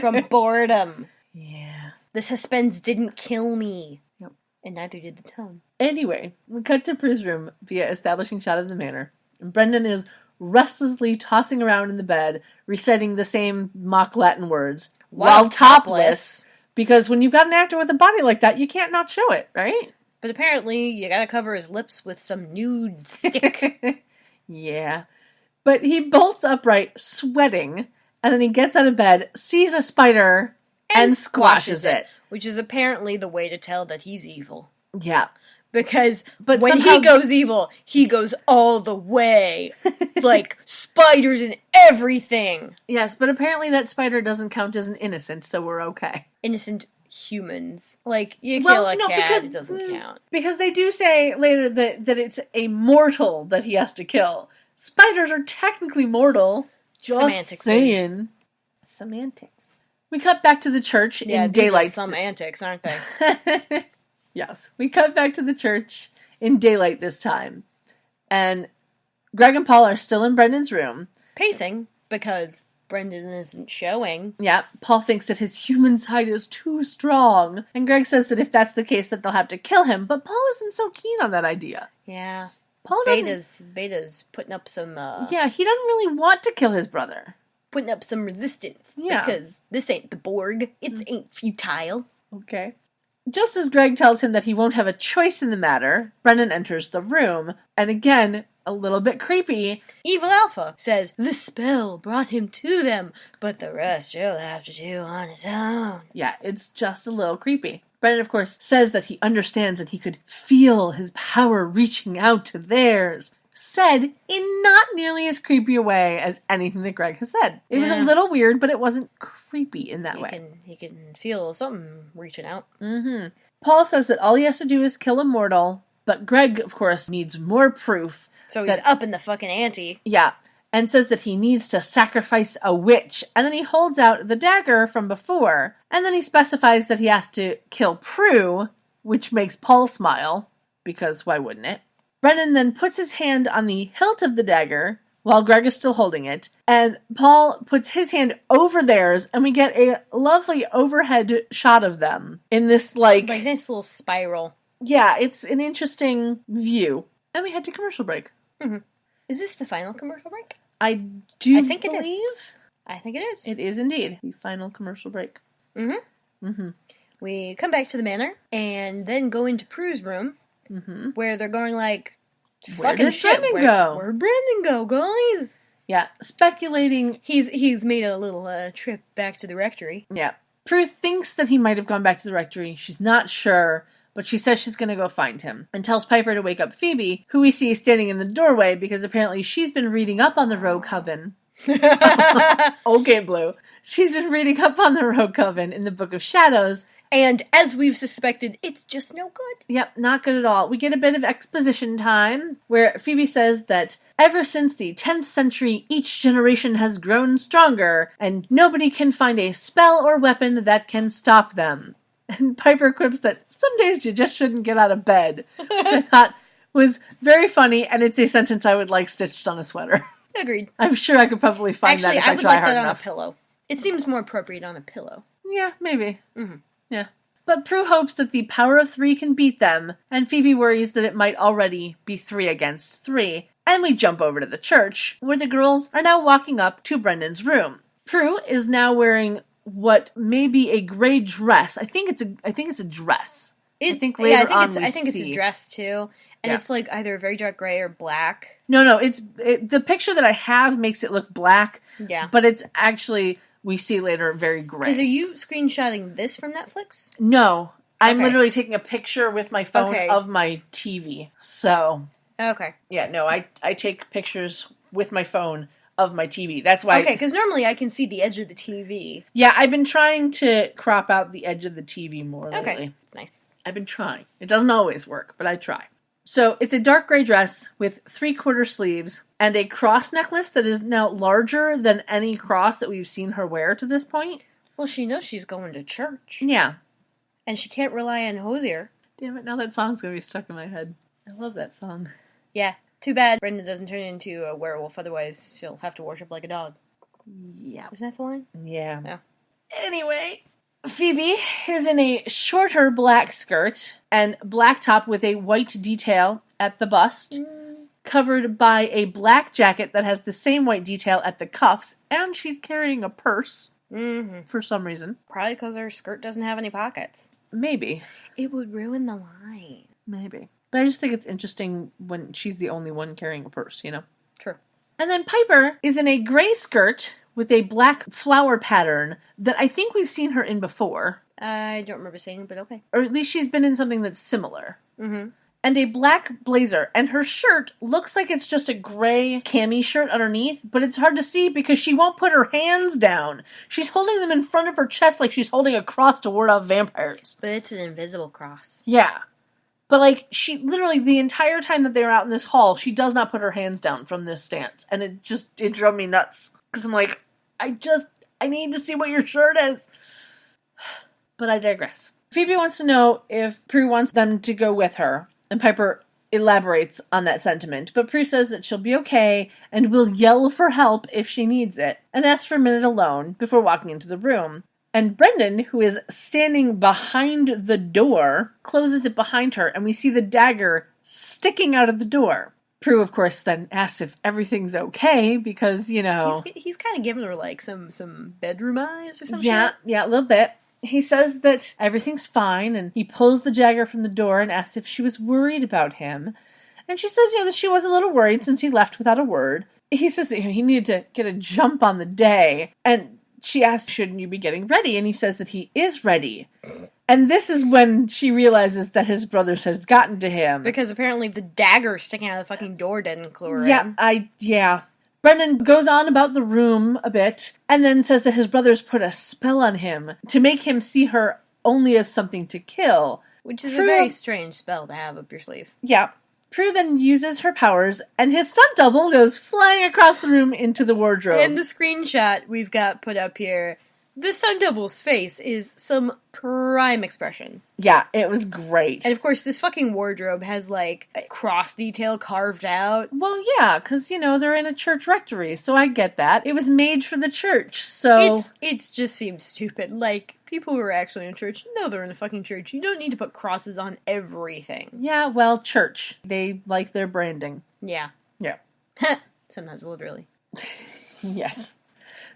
from boredom. Yeah. The suspense didn't kill me. Yep. And neither did the tone. Anyway, we cut to Prue's room via establishing shot of the manor. And Brendan is restlessly tossing around in the bed, reciting the same mock Latin words, while topless. Because when you've got an actor with a body like that, you can't not show it, right? But apparently, you gotta cover his lips with some nude stick. Yeah. But he bolts upright, sweating, and then he gets out of bed, sees a spider, and squashes it. Which is apparently the way to tell that he's evil. Yeah. Because But when somehow he goes evil, he goes all the way. Like, spiders and everything. Yes, but apparently that spider doesn't count as an innocent, so we're okay. Innocent humans. Like, you kill a cat, it doesn't count. Because they do say later that it's a mortal that he has to kill. Spiders are technically mortal. Just Semantics, saying. Semantics. We cut back to the church in daylight. These are some antics, aren't they? Yes. We cut back to the church in daylight this time. And Greg and Paul are still in Brendan's room. Pacing, because Brendan isn't showing. Yeah, Paul thinks that his human side is too strong. And Greg says that if that's the case, that they'll have to kill him. But Paul isn't so keen on that idea. Yeah. Paul Beta's putting up some, Yeah, he doesn't really want to kill his brother. Putting up some resistance. Yeah. Because this ain't the Borg. It ain't futile. Okay. Just as Greg tells him that he won't have a choice in the matter, Brendan enters the room. And again, a little bit creepy. Evil Alpha says, the spell brought him to them, but the rest he'll have to do on his own. Yeah, it's just a little creepy. Brendan, of course, says that he understands that he could feel his power reaching out to theirs. Said in not nearly as creepy a way as anything that Greg has said. It was a little weird, but it wasn't creepy in that way. He can feel something reaching out. Mm-hmm. Paul says that all he has to do is kill a mortal, but Greg, of course, needs more proof. So he's up in the fucking ante. Yeah, and says that he needs to sacrifice a witch. And then he holds out the dagger from before, and then he specifies that he has to kill Prue, which makes Paul smile, because why wouldn't it? Brendan then puts his hand on the hilt of the dagger, while Greg is still holding it, and Paul puts his hand over theirs, and we get a lovely overhead shot of them in this, like this little spiral. Yeah, it's an interesting view. And we head to commercial break. Mm-hmm. Is this the final commercial break? I think it is. I think it is. It is indeed the final commercial break. Mm-hmm. Mm-hmm. We come back to the manor, and then go into Prue's room, where they're going like, where did Brendan go? Where'd Brendan go, guys? Yeah, speculating. He's made a little trip back to the rectory. Yeah. Prue thinks that he might have gone back to the rectory. She's not sure, but she says she's going to go find him. And tells Piper to wake up Phoebe, who we see standing in the doorway because apparently she's been reading up on the Rogue Coven. Okay, Blue. She's been reading up on the Rogue Coven in the Book of Shadows. And as we've suspected, it's just no good. Yep, not good at all. We get a bit of exposition time, where Phoebe says that ever since the 10th century, each generation has grown stronger, and nobody can find a spell or weapon that can stop them. And Piper quips that some days you just shouldn't get out of bed, which I thought was very funny, and it's a sentence I would like stitched on a sweater. Agreed. I'm sure I could probably find that if I try hard enough. Actually, I would like that on a pillow. It seems more appropriate on a pillow. Yeah, maybe. Mm-hmm. Yeah. But Prue hopes that the power of 3 can beat them, and Phoebe worries that it might already be 3 against 3. And we jump over to the church, where the girls are now walking up to Brendan's room. Prue is now wearing what may be a gray dress. I think it's a dress. I think it's a dress too, and it's like either very dark gray or black. No, the picture that I have makes it look black. Yeah, but it's actually, we see later, very gray. Because are you screenshotting this from Netflix? No, I'm literally taking a picture with my phone of my TV. So okay, yeah, no, I take pictures with my phone of my TV. That's why... Okay, because normally I can see the edge of the TV. Yeah, I've been trying to crop out the edge of the TV more lately. Okay, nice. I've been trying. It doesn't always work, but I try. So it's a dark gray dress with 3/4 sleeves and a cross necklace that is now larger than any cross that we've seen her wear to this point. Well, she knows she's going to church. Yeah. And she can't rely on Hosier. Damn it, now that song's gonna be stuck in my head. I love that song. Yeah. Too bad Brenda doesn't turn into a werewolf, otherwise she'll have to worship like a dog. Yeah. Isn't that the line? Yeah. Yeah. Anyway, Phoebe is in a shorter black skirt and black top with a white detail at the bust, covered by a black jacket that has the same white detail at the cuffs, and she's carrying a purse for some reason. Probably because her skirt doesn't have any pockets. Maybe. It would ruin the line. Maybe. But I just think it's interesting when she's the only one carrying a purse, you know? True. And then Piper is in a gray skirt with a black flower pattern that I think we've seen her in before. I don't remember seeing it, but okay. Or at least she's been in something that's similar. Mm-hmm. And a black blazer. And her shirt looks like it's just a gray cami shirt underneath, but it's hard to see because she won't put her hands down. She's holding them in front of her chest like she's holding a cross to ward off vampires. But it's an invisible cross. Yeah. But, like, she literally, the entire time that they're out in this hall, she does not put her hands down from this stance. And it drove me nuts. Because I'm like, I need to see what your shirt is. But I digress. Phoebe wants to know if Prue wants them to go with her. And Piper elaborates on that sentiment. But Prue says that she'll be okay and will yell for help if she needs it. And asks for a minute alone before walking into the room. And Brendan, who is standing behind the door, closes it behind her, and we see the dagger sticking out of the door. Prue, of course, then asks if everything's okay, because, you know... He's kind of giving her, like, some bedroom eyes or something. Yeah, a little bit. He says that everything's fine, and he pulls the dagger from the door and asks if she was worried about him. And she says, that she was a little worried since he left without a word. He says that he needed to get a jump on the day, and... she asks, shouldn't you be getting ready? And he says that he is ready. And this is when she realizes that his brothers had gotten to him. Because apparently the dagger sticking out of the fucking door didn't clue her in. Yeah. Brendan goes on about the room a bit, and then says that his brothers put a spell on him to make him see her only as something to kill. Which is a very strange spell to have up your sleeve. Yeah. Prue then uses her powers, and his stunt double goes flying across the room into the wardrobe. In the screenshot we've got put up here, the stunt double's face is some prime expression. Yeah, it was great. And of course, this fucking wardrobe has, like, a cross detail carved out. Well, yeah, because, they're in a church rectory, so I get that. It was made for the church, so... It just seems stupid. Like, people who are actually in church know they're in a fucking church. You don't need to put crosses on everything. Yeah, well, church. They like their branding. Yeah. Yeah. Sometimes literally. Yes.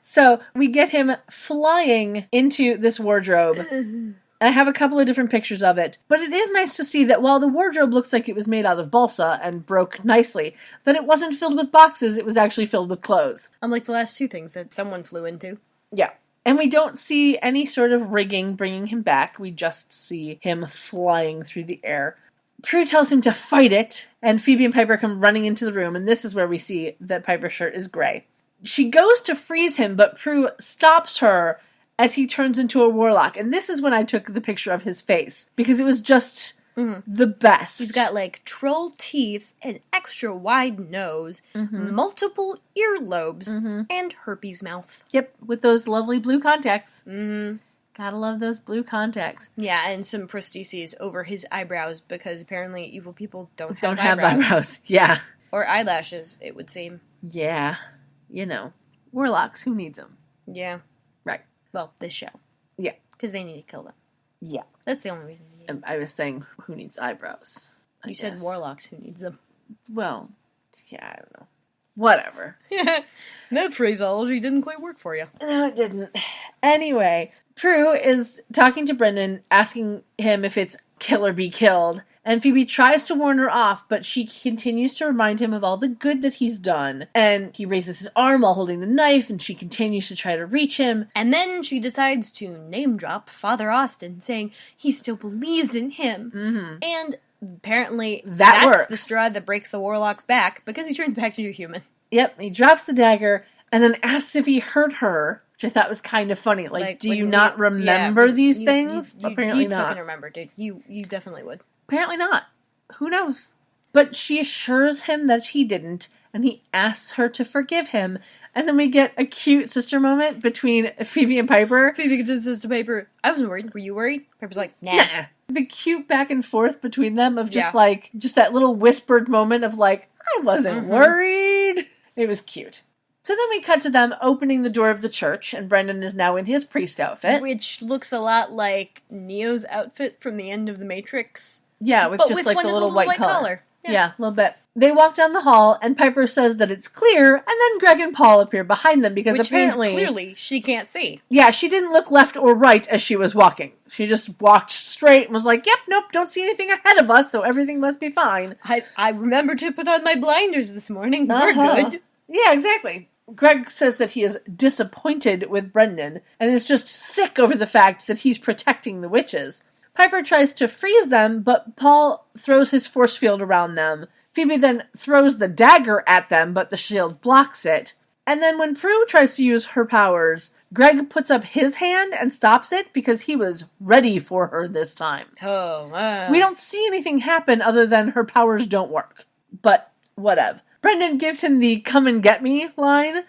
So, we get him flying into this wardrobe. And I have a couple of different pictures of it. But it is nice to see that while the wardrobe looks like it was made out of balsa and broke nicely, that it wasn't filled with boxes, it was actually filled with clothes. Unlike the last two things that someone flew into. Yeah. And we don't see any sort of rigging bringing him back. We just see him flying through the air. Prue tells him to fight it, and Phoebe and Piper come running into the room, and this is where we see that Piper's shirt is gray. She goes to freeze him, but Prue stops her as he turns into a warlock. And this is when I took the picture of his face, because it was just the best. He's got, like, troll teeth, an extra wide nose, multiple earlobes, and herpes mouth. Yep, with those lovely blue contacts. Mm-hmm. Gotta love those blue contacts. Yeah, and some prostheses over his eyebrows, because apparently evil people don't have eyebrows. Yeah. Or eyelashes, it would seem. Yeah. Warlocks, who needs them? Yeah. Right. Well, this show. Yeah. Because they need to kill them. Yeah. That's the only reason they need them. I was saying, who needs eyebrows? You said warlocks, who needs them? Well, yeah, I don't know. Whatever. That phraseology didn't quite work for you. No, it didn't. Anyway, Prue is talking to Brendan, asking him if it's kill or be killed. And Phoebe tries to warn her off, but she continues to remind him of all the good that he's done. And he raises his arm while holding the knife, and she continues to try to reach him. And then she decides to name drop Father Austin, saying he still believes in him. Mm-hmm. And apparently that's works. The straw that breaks the warlock's back, because he turns back into a human. Yep, he drops the dagger, and then asks if he hurt her, which I thought was kind of funny. Like, do you when not remember these things? Apparently you'd not. fucking remember, dude. You definitely would. Apparently not. Who knows? But she assures him that he didn't, and he asks her to forgive him. And then we get a cute sister moment between Phoebe and Piper. Phoebe just says to Piper, I wasn't worried. Were you worried? Piper's like, nah. The cute back and forth between them of just just that little whispered moment of like, I wasn't worried. It was cute. So then we cut to them opening the door of the church, and Brendan is now in his priest outfit. Which looks a lot like Neo's outfit from the end of The Matrix. Yeah, with just like the little white collar. Yeah, a little bit. They walk down the hall, and Piper says that it's clear, and then Greg and Paul appear behind them because apparently... Which means clearly she can't see. Yeah, she didn't look left or right as she was walking. She just walked straight and was like, yep, nope, don't see anything ahead of us, so everything must be fine. I remembered to put on my blinders this morning. We're good. Yeah, exactly. Greg says that he is disappointed with Brendan, and is just sick over the fact that he's protecting the witches. Piper tries to freeze them, but Paul throws his force field around them. Phoebe then throws the dagger at them, but the shield blocks it. And then when Prue tries to use her powers, Greg puts up his hand and stops it because he was ready for her this time. We don't see anything happen other than her powers don't work. But whatever. Brendan gives him the come and get me line,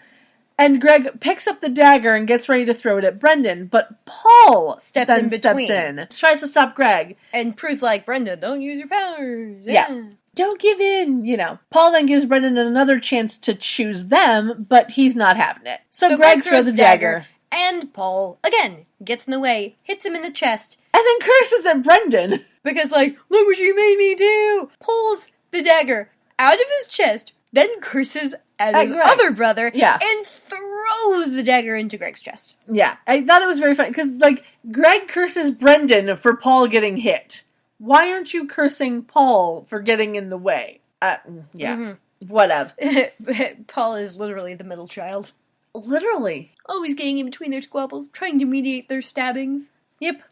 and Greg picks up the dagger and gets ready to throw it at Brendan, but Paul steps in, tries to stop Greg. And Prue's like, Brendan, don't use your powers. Yeah. Don't give in, Paul then gives Brendan another chance to choose them, but he's not having it. So Greg throws the dagger. And Paul, again, gets in the way, hits him in the chest. And then curses at Brendan. Because, look what you made me do! Pulls the dagger out of his chest, then curses at his other brother, and throws the dagger into Greg's chest. Yeah, I thought it was very funny, because, Greg curses Brendan for Paul getting hit. Why aren't you cursing Paul for getting in the way? Whatever. Paul is literally the middle child. Literally. Always getting in between their squabbles, trying to mediate their stabbings. Yep.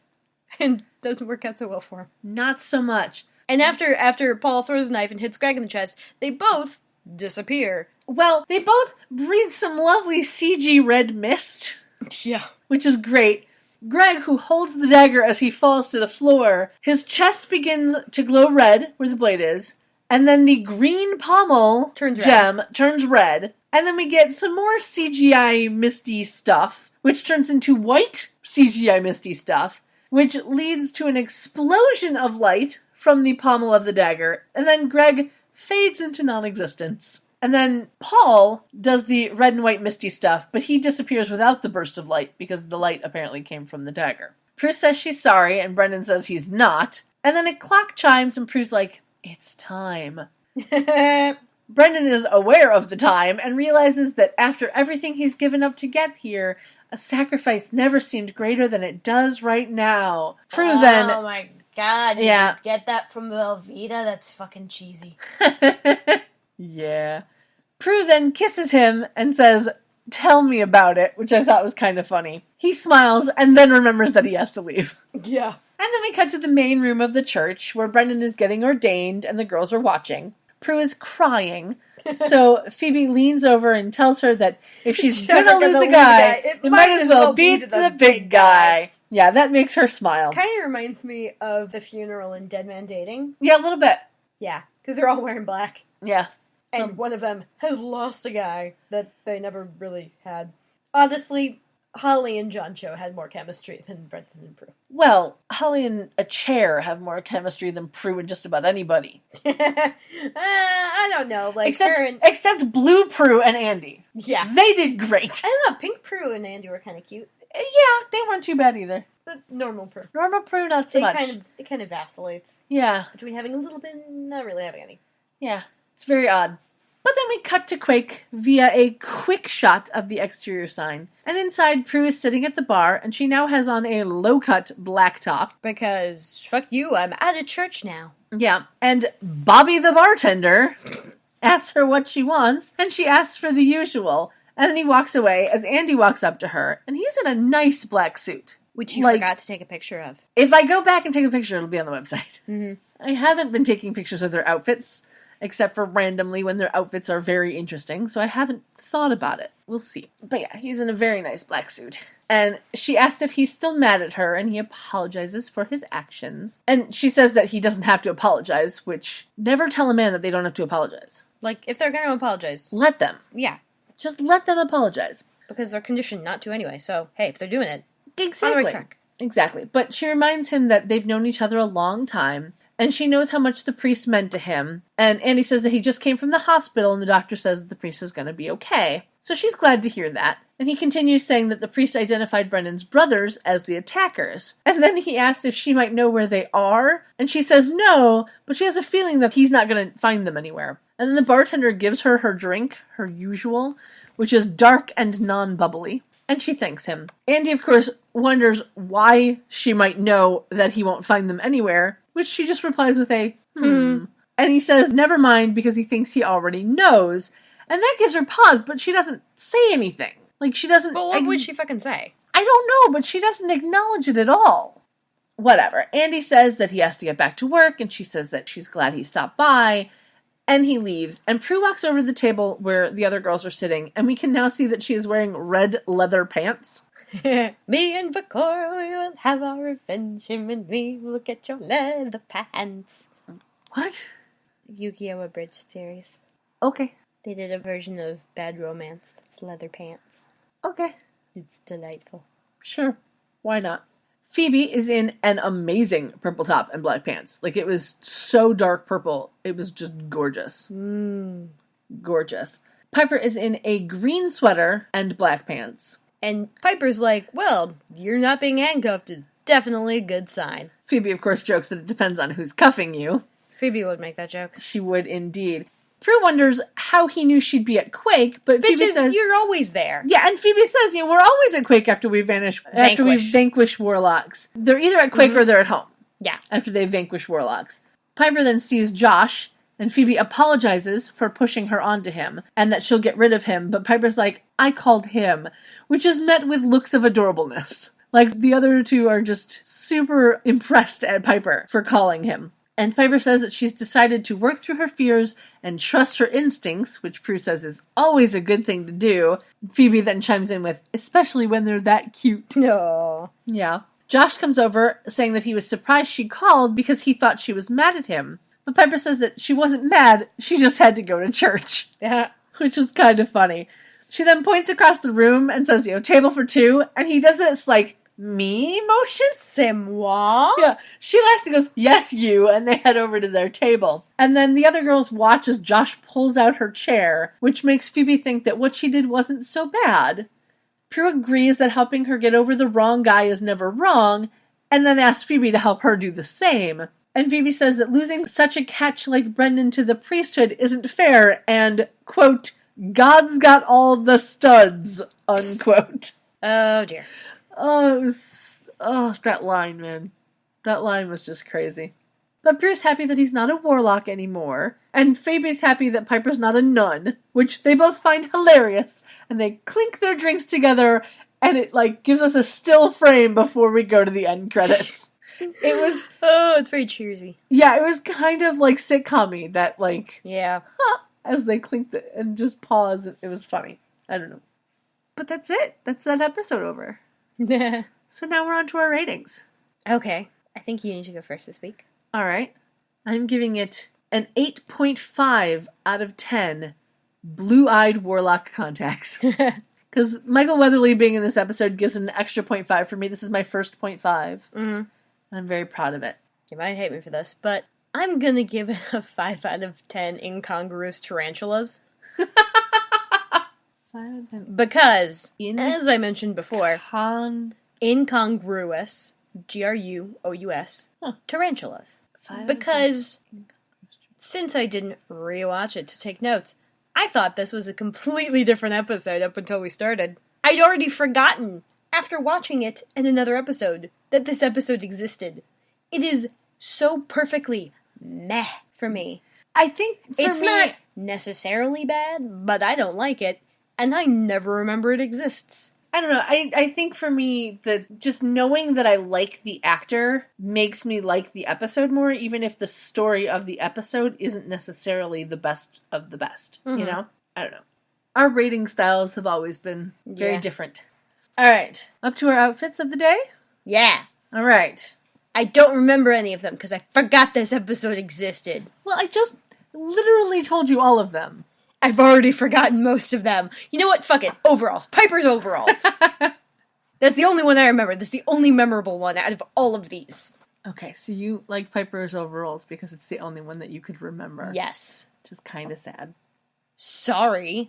And doesn't work out so well for him. Not so much. And after Paul throws a knife and hits Greg in the chest, they both disappear. Well, they both breathe some lovely CG red mist. Yeah. Which is great. Greg, who holds the dagger as he falls to the floor, his chest begins to glow red, where the blade is, and then the green pommel turns red, and then we get some more CGI misty stuff, which turns into white CGI misty stuff, which leads to an explosion of light from the pommel of the dagger, and then Greg fades into non-existence. And then Paul does the red and white misty stuff, but he disappears without the burst of light because the light apparently came from the dagger. Prue says she's sorry, and Brendan says he's not. And then a clock chimes, and Prue's like, it's time. Brendan is aware of the time and realizes that after everything he's given up to get here, a sacrifice never seemed greater than it does right now. Prue then... Oh my god, did you get that from Velveeta? That's fucking cheesy. Yeah. Prue then kisses him and says, tell me about it, which I thought was kind of funny. He smiles and then remembers that he has to leave. Yeah. And then we cut to the main room of the church where Brendan is getting ordained and the girls are watching. Prue is crying, so Phoebe leans over and tells her that if she's gonna lose a guy, it might as well be to the big guy. Yeah, that makes her smile. Kind of reminds me of the funeral in Dead Man Dating. Yeah, a little bit. Yeah, because they're all wearing black. Yeah. And one of them has lost a guy that they never really had. Honestly, Holly and John Cho had more chemistry than Brendan and Prue. Well, Holly and a chair have more chemistry than Prue and just about anybody. I don't know. Except Blue Prue and Andy. Yeah. They did great. I don't know. Pink Prue and Andy were kind of cute. Yeah, they weren't too bad either. But normal Prue. Normal Prue, not so much. It kind of vacillates. Yeah. Between having a little bit and not really having any. Yeah. It's very odd. But then we cut to Quake via a quick shot of the exterior sign. And inside, Prue is sitting at the bar, and she now has on a low-cut black top. Because, fuck you, I'm at a church now. Yeah. And Bobby the bartender asks her what she wants, and she asks for the usual. And then he walks away as Andy walks up to her, and he's in a nice black suit. Which you forgot to take a picture of. If I go back and take a picture, it'll be on the website. Mm-hmm. I haven't been taking pictures of their outfits. except for randomly when their outfits are very interesting, so I haven't thought about it. We'll see. But yeah, he's in a very nice black suit. And she asks if he's still mad at her, and he apologizes for his actions. And she says that he doesn't have to apologize, which never tell a man that they don't have to apologize. Like, if they're going to apologize. Let them. Yeah. Just let them apologize. Because they're conditioned not to anyway, so, hey, if they're doing it, Exactly. on the right track. Exactly. But she reminds him that they've known each other a long time, and she knows how much the priest meant to him. And Andy says that he just came from the hospital, and the doctor says that the priest is going to be okay. So she's glad to hear that. And he continues saying that the priest identified Brendan's brothers as the attackers. And then he asks if she might know where they are, and she says no, but she has a feeling that he's not going to find them anywhere. And then the bartender gives her her drink, her usual, which is dark and non-bubbly. And she thanks him. Andy, of course, wonders why she might know that he won't find them anywhere, which she just replies with a, And he says, never mind, because he thinks he already knows. And that gives her pause, but she doesn't say anything. Like, she doesn't... But what would she fucking say? I don't know, but she doesn't acknowledge it at all. Whatever. Andy says that he has to get back to work, and she says that she's glad he stopped by. And he leaves, and Prue walks over to the table where the other girls are sitting, and we can now see that she is wearing red leather pants. Me and Bakor, we will have our revenge. Him and me will get your leather pants. What? Yu-Gi-Oh! Abridged series. Okay. They did a version of Bad Romance that's leather pants. Okay. It's delightful. Sure. Why not? Phoebe is in an amazing purple top and black pants. Like, it was so dark purple. It was just gorgeous. Gorgeous. Piper is in a green sweater and black pants. And Piper's like, well, you're not being handcuffed is definitely a good sign. Phoebe, of course, jokes that it depends on who's cuffing you. Phoebe would make that joke. She would indeed. Prue wonders how he knew she'd be at Quake, but Bitches, Phoebe says... you're always there. Yeah, and Phoebe says, we're always at Quake after we vanquish Warlocks. They're either at Quake or they're at home. Yeah. After they vanquish Warlocks. Piper then sees Josh, and Phoebe apologizes for pushing her onto him, and that she'll get rid of him, but Piper's like, I called him, which is met with looks of adorableness. Like, the other two are just super impressed at Piper for calling him. And Piper says that she's decided to work through her fears and trust her instincts, which Prue says is always a good thing to do. Phoebe then chimes in with, especially when they're that cute. No. Yeah. Josh comes over, saying that he was surprised she called because he thought she was mad at him. But Piper says that she wasn't mad, she just had to go to church. Yeah. Which is kind of funny. She then points across the room and says, table for two, and he does this, me motion? C'est moi? Yeah. She laughs and goes, yes, you, and they head over to their table. And then the other girls watch as Josh pulls out her chair, which makes Phoebe think that what she did wasn't so bad. Prue agrees that helping her get over the wrong guy is never wrong, and then asks Phoebe to help her do the same. And Phoebe says that losing such a catch like Brendan to the priesthood isn't fair, and, quote, God's got all the studs, unquote. Oh, dear. That line, man. That line was just crazy. But Prue's happy that he's not a warlock anymore, and Phoebe's happy that Piper's not a nun, which they both find hilarious, and they clink their drinks together, and it, gives us a still frame before we go to the end credits. It was... Oh, it's very cheersy. Yeah, it was kind of, sitcom-y, that, Yeah. as they clinked it, and just pause, it was funny. I don't know. But that's it. That's that episode over. So now we're on to our ratings. Okay. I think you need to go first this week. All right. I'm giving it an 8.5 out of 10 blue-eyed warlock contacts. Because Michael Weatherly being in this episode gives an extra 0.5 for me. This is my first 0.5. Mm-hmm. I'm very proud of it. You might hate me for this, but I'm gonna give it a 5 out of 10 incongruous tarantulas. Because, as I mentioned before, incongruous, Grous, tarantulas. Because, since I didn't rewatch it to take notes, I thought this was a completely different episode up until we started. I'd already forgotten, after watching it in another episode, that this episode existed. It is so perfectly meh for me. I think it's not necessarily bad, but I don't like it, and I never remember it exists. I don't know. I think for me, that just knowing that I like the actor makes me like the episode more, even if the story of the episode isn't necessarily the best of the best. You know? I don't know. Our rating styles have always been very different. All right. Up to our outfits of the day? Yeah. All right. I don't remember any of them because I forgot this episode existed. Well, I just literally told you all of them. I've already forgotten most of them. You know what? Fuck it. Overalls. Piper's overalls. That's the only one I remember. That's the only memorable one out of all of these. Okay, so you like Piper's overalls because it's the only one that you could remember. Yes. Which is kind of sad. Sorry.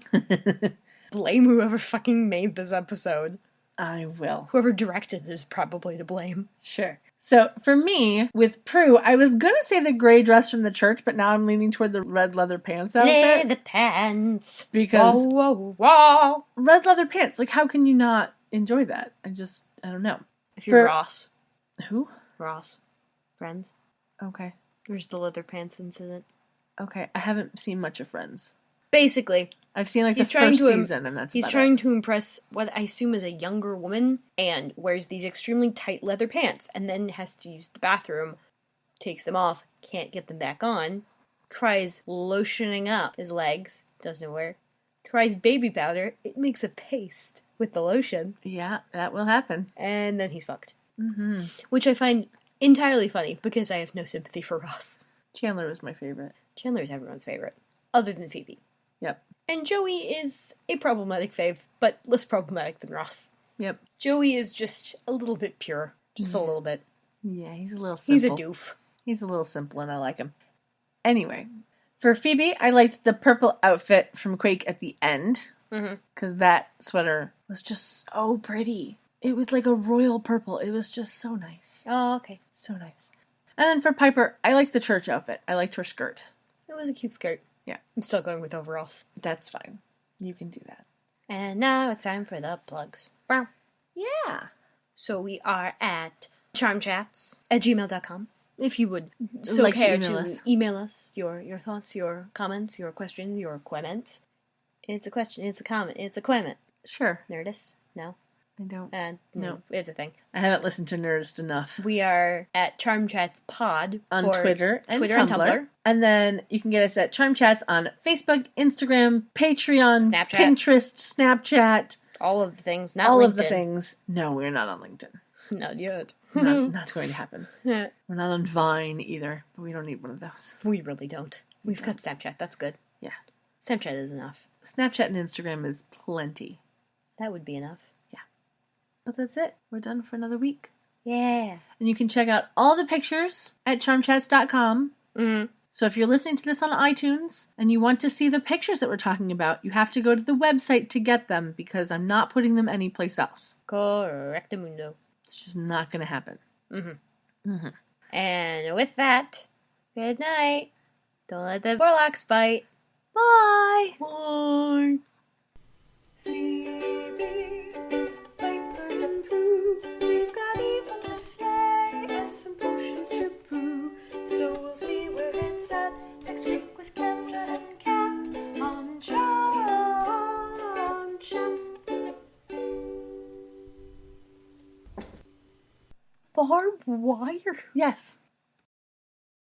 Blame whoever fucking made this episode. I will. Whoever directed it is probably to blame. Sure. So, for me, with Prue, I was going to say the gray dress from the church, but now I'm leaning toward the red leather pants outfit. Leather pants. Because whoa, whoa, whoa. red leather pants, like, how can you not enjoy that? I don't know. If you're Ross. Who? Ross. Friends. Okay. There's the leather pants incident. Okay, I haven't seen much of Friends. Basically, I've seen like the first season, and that's he's trying to impress what I assume is a younger woman, and wears these extremely tight leather pants, and then has to use the bathroom, takes them off, can't get them back on, tries lotioning up his legs, doesn't work, tries baby powder, it makes a paste with the lotion. Yeah, that will happen. And then he's fucked. Mm-hmm. Which I find entirely funny, because I have no sympathy for Ross. Chandler is my favorite. Chandler is everyone's favorite, other than Phoebe. Yep. And Joey is a problematic fave, but less problematic than Ross. Yep. Joey is just a little bit pure. Just a little bit. Yeah, he's a little simple. He's a doof. He's a little simple, and I like him. Anyway, for Phoebe, I liked the purple outfit from Quake at the end. Because that sweater was just so pretty. It was like a royal purple. It was just so nice. Oh, okay. So nice. And then for Piper, I liked the church outfit. I liked her skirt. It was a cute skirt. Yeah. I'm still going with overalls. That's fine. You can do that. And now it's time for the plugs. Bow. Yeah. So we are at charmchats@gmail.com. If you would so Like to care email to us. email us your thoughts, your comments, your questions, your comments. It's a question, it's a comment, it's a comment. Sure. Nerdist? No? I don't. No, it's a thing. I haven't listened to Nerdist enough. We are at CharmChatsPod On for Twitter and and Tumblr. Tumblr. And then you can get us at Charm Chats on Facebook, Instagram, Patreon, Snapchat. Pinterest, Snapchat. All of the things, not all LinkedIn. of the things. No, we're not on LinkedIn. Not yet. Not going to happen. We're not on Vine either, but we don't need one of those. We really don't. We've got Snapchat. That's good. Yeah. Snapchat is enough. Snapchat and Instagram is plenty. That would be enough. But that's it. We're done for another week. Yeah. And you can check out all the pictures at charmchats.com. Mm-hmm. So if you're listening to this on iTunes and you want to see the pictures that we're talking about, you have to go to the website to get them because I'm not putting them anyplace else. Correctamundo. It's just not going to happen. And with that, good night. Don't let the Warlocks bite. Bye! Bye. Phoebe, Piper, and Prue, we've got evil to say and some potions to brew. So we'll see where it's at next week with Kendra and Kat on Charm Chats. Barbed wire? Yes.